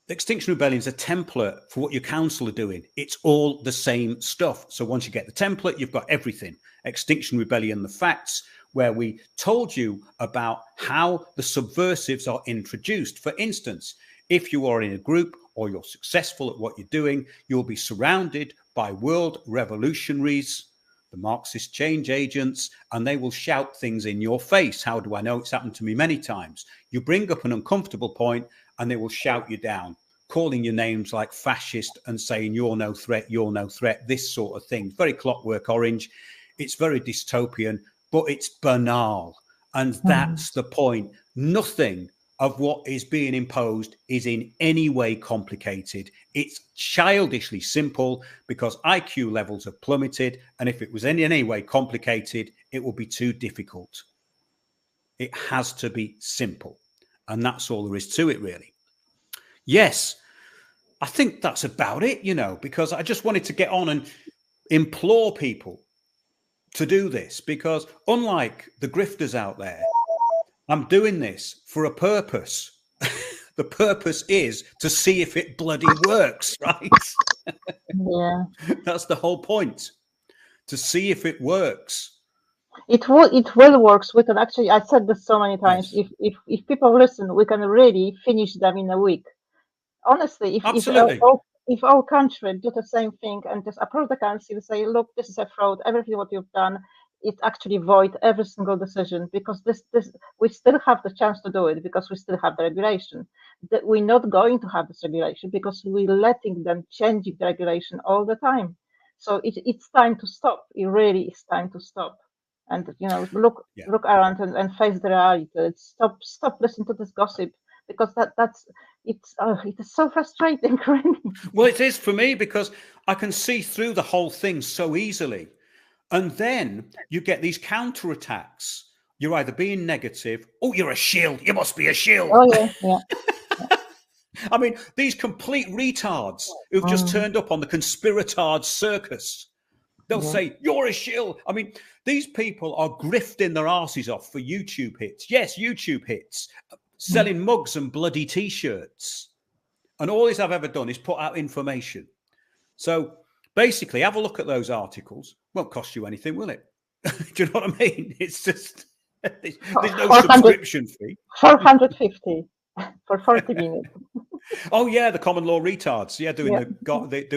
Speaker 1: The Extinction Rebellion is a template for what your council are doing. It's all the same stuff. So once you get the template, you've got everything. Extinction Rebellion, the facts, where we told you about how the subversives are introduced. For instance, if you are in a group or you're successful at what you're doing, you'll be surrounded by world revolutionaries, the Marxist change agents, and they will shout things in your face. How do I know? It's happened to me many times. You bring up an uncomfortable point and they will shout you down, calling your names like fascist and saying you're no threat, this sort of thing. Very Clockwork Orange. It's very dystopian, but it's banal. And that's the point. Nothing of what is being imposed is in any way complicated. It's childishly simple because IQ levels have plummeted. And if it was in any way complicated, it will be too difficult. It has to be simple. And that's all there is to it, really. Yes, I think that's about it, because I just wanted to get on and implore people to do this, because unlike the grifters out there, I'm doing this for a purpose. The purpose is to see if it bloody works, right?
Speaker 2: Yeah.
Speaker 1: That's the whole point, to see if it works.
Speaker 2: It will work. We can actually, I said this so many times,
Speaker 1: Yes.
Speaker 2: if people listen, we can really finish them in a week. Honestly, if our country do the same thing and just approach the council and say, look, this is a fraud, everything what you've done, it's actually void every single decision, because this we still have the chance to do it, because we still have the regulation. That we're not going to have this regulation because we're letting them change the regulation all the time. So it's time to stop. It really is time to stop. And look around and face the reality. Stop listening to this gossip, because it is so frustrating.
Speaker 1: Well, it is for me, because I can see through the whole thing so easily. And then you get these counterattacks. You're either being negative, oh, you're a shield. You must be a shield.
Speaker 2: Oh, yeah.
Speaker 1: I mean, these complete retards who've just turned up on the conspiratard circus. They'll say, you're a shill. I mean, these people are grifting their asses off for YouTube hits. Yes, YouTube hits. Selling mugs and bloody T-shirts. And all this I've ever done is put out information. So basically, have a look at those articles. Won't cost you anything, will it? Do you know what I mean? It's just, there's no subscription fee.
Speaker 2: 450 for 40 minutes.
Speaker 1: Oh yeah, the common law retards. Yeah, doing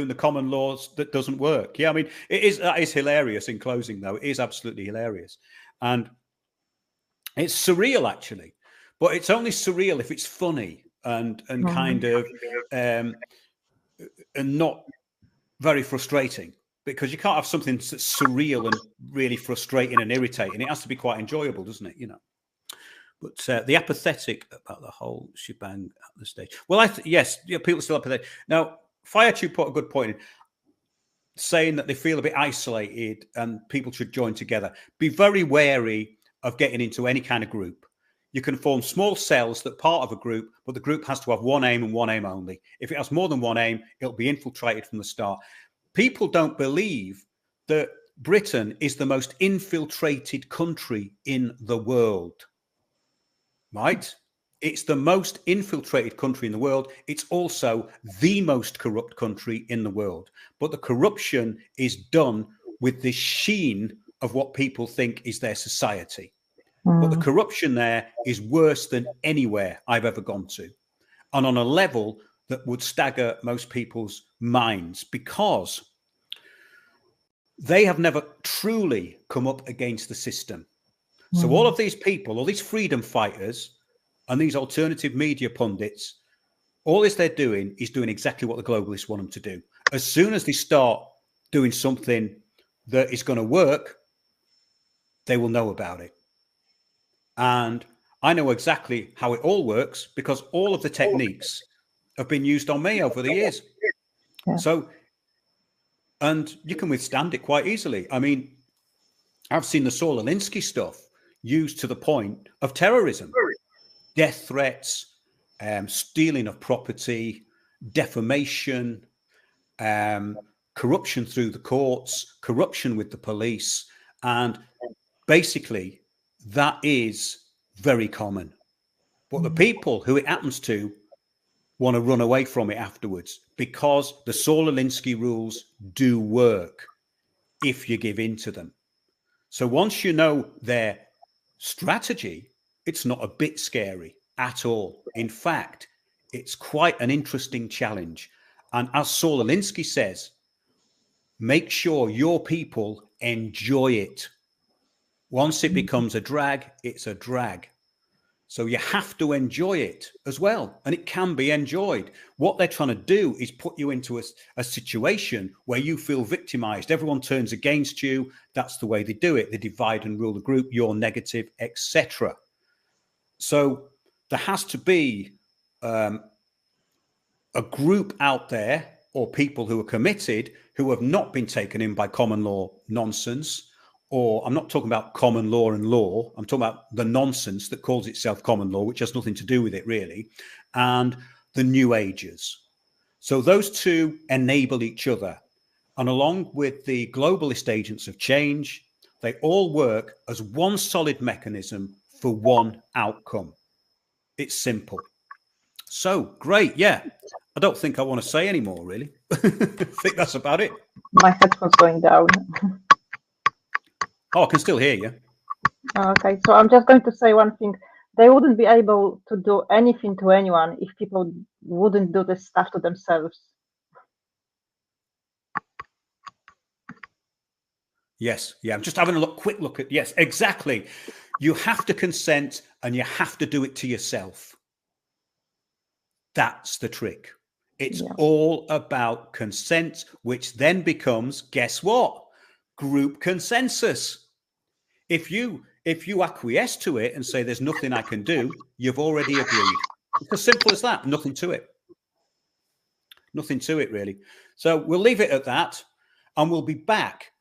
Speaker 1: the common laws that doesn't work. Yeah, I mean, that is hilarious. In closing, though, it is absolutely hilarious, and it's surreal actually. But it's only surreal if it's funny and kind of and not very frustrating, because you can't have something that's surreal and really frustrating and irritating. It has to be quite enjoyable, doesn't it? But the apathetic about the whole shebang at the stage. Well, yes, people are still apathetic. Now, FireTube put a good point in, saying that they feel a bit isolated and people should join together. Be very wary of getting into any kind of group. You can form small cells that are part of a group, but the group has to have one aim and one aim only. If it has more than one aim, it'll be infiltrated from the start. People don't believe that Britain is the most infiltrated country in the world. Right? It's the most infiltrated country in the world. It's also the most corrupt country in the world. But the corruption is done with the sheen of what people think is their society. But the corruption there is worse than anywhere I've ever gone to, and on a level that would stagger most people's minds, because they have never truly come up against the system. So all of these people, all these freedom fighters and these alternative media pundits, all this they're doing is doing exactly what the globalists want them to do. As soon as they start doing something that is going to work, they will know about it. And I know exactly how it all works, because all of the techniques have been used on me over the years. Yeah. So, and you can withstand it quite easily. I mean, I've seen the Saul Alinsky stuff used to the point of terrorism, death threats, stealing of property, defamation, corruption through the courts, corruption with the police. And basically, that is very common. But the people who it happens to want to run away from it afterwards, because the Saul Alinsky rules do work if you give in to them. So once you know their strategy, it's not a bit scary at all. In fact, it's quite an interesting challenge. And as Saul Alinsky says, make sure your people enjoy it. Once it becomes a drag, it's a drag. So you have to enjoy it as well. And it can be enjoyed. What they're trying to do is put you into a situation where you feel victimized. Everyone turns against you. That's the way they do it. They divide and rule the group. You're negative, etc. So there has to be a group out there, or people who are committed, who have not been taken in by common law nonsense. Or I'm not talking about common law and law. I'm talking about the nonsense that calls itself common law, which has nothing to do with it really, and the New Agers. So those two enable each other. And along with the globalist agents of change, they all work as one solid mechanism for one outcome. It's simple. So great. Yeah. I don't think I want to say any more, really. I think that's about it.
Speaker 2: My headphone's going down.
Speaker 1: Oh, I can still hear you.
Speaker 2: Okay, so I'm just going to say one thing. They wouldn't be able to do anything to anyone if people wouldn't do this stuff to themselves.
Speaker 1: Yes, yeah, I'm just having a quick look at, yes, exactly. You have to consent, and you have to do it to yourself. That's the trick. It's all about consent, which then becomes, guess what? Group consensus. If you acquiesce to it and say there's nothing I can do, you've already agreed. It's as simple as that. Nothing to it. Nothing to it, really. So we'll leave it at that, and we'll be back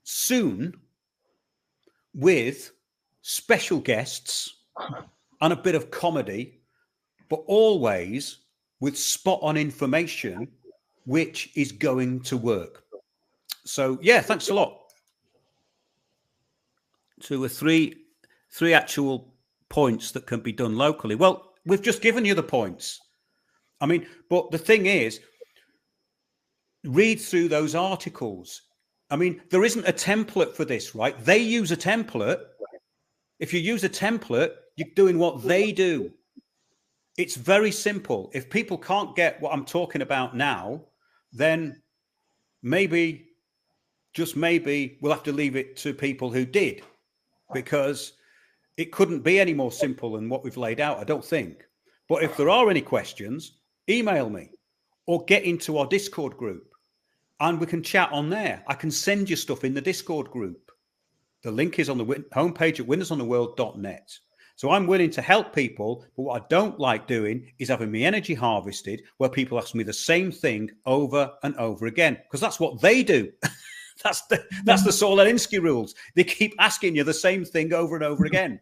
Speaker 1: soon with special guests and a bit of comedy, but always with spot-on information, which is going to work. So, yeah, thanks a lot. So, three actual points that can be done locally. Well, we've just given you the points. I mean, but the thing is, read through those articles. I mean, there isn't a template for this, right? They use a template. If you use a template, you're doing what they do. It's very simple. If people can't get what I'm talking about now, then maybe, just maybe, we'll have to leave it to people who did, because it couldn't be any more simple than what we've laid out, I don't think. But if there are any questions, email me or get into our Discord group and we can chat on there. I can send you stuff in the Discord group. The link is on the homepage at winnersontheworld.net. So I'm willing to help people, but what I don't like doing is having my energy harvested where people ask me the same thing over and over again, because that's what they do. That's the Saul Alinsky rules. They keep asking you the same thing over and over again.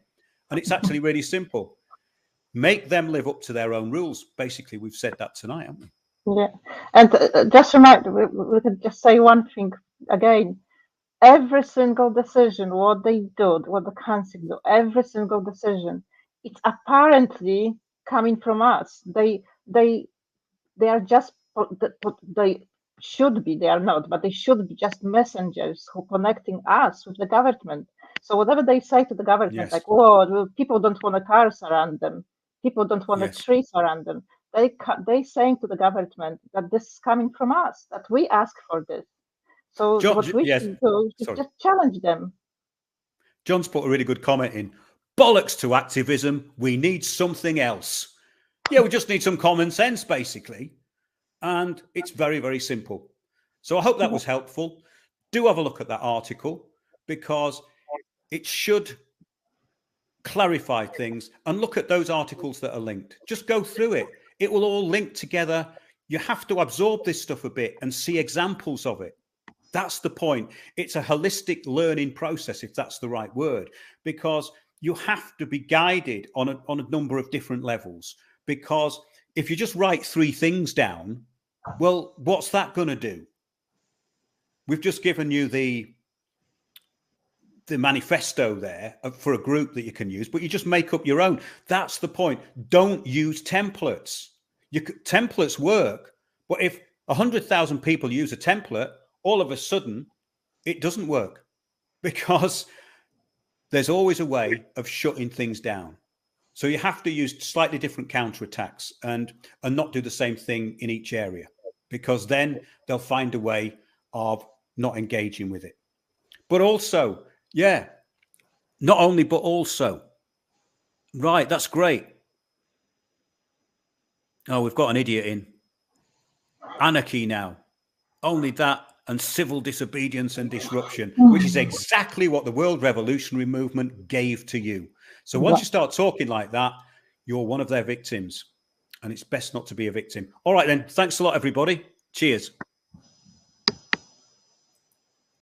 Speaker 1: And it's actually really simple. Make them live up to their own rules. Basically, we've said that tonight, haven't we?
Speaker 2: Yeah. And just remind, we could just say one thing again. Every single decision, what they do, what the council do, every single decision, it's apparently coming from us. They are just, they should be, they are not, but they should be just messengers who connecting us with the government. So whatever they say to the government,
Speaker 1: Yes.
Speaker 2: like, "Oh, people don't want cars around them, people don't want
Speaker 1: Yes.
Speaker 2: trees around them," they saying to the government that this is coming from us, that we ask for this. So
Speaker 1: John,
Speaker 2: what we
Speaker 1: yes.
Speaker 2: should do is
Speaker 1: Sorry.
Speaker 2: just challenge them.
Speaker 1: John's put a really good comment in. Bollocks to activism. We need something else. Yeah, we just need some common sense, basically. And it's very, very simple. So I hope that was helpful. Do have a look at that article, because it should clarify things, and look at those articles that are linked. Just go through it. It will all link together. You have to absorb this stuff a bit and see examples of it. That's the point. It's a holistic learning process, if that's the right word, because you have to be guided on a number of different levels. Because if you just write 3 things down, well, what's that going to do? We've just given you the manifesto there for a group that you can use, but you just make up your own. That's the point. Don't use templates. Templates work, but if 100,000 people use a template, all of a sudden it doesn't work, because there's always a way of shutting things down. So you have to use slightly different counterattacks and not do the same thing in each area, because then they'll find a way of not engaging with it. But also, yeah, not only, but also. Right, that's great. Oh, we've got an idiot in. Anarchy now. Only that and civil disobedience and disruption, which is exactly what the World Revolutionary Movement gave to you. So once you start talking like that, you're one of their victims. And it's best not to be a victim. All right, then. Thanks a lot, everybody. Cheers.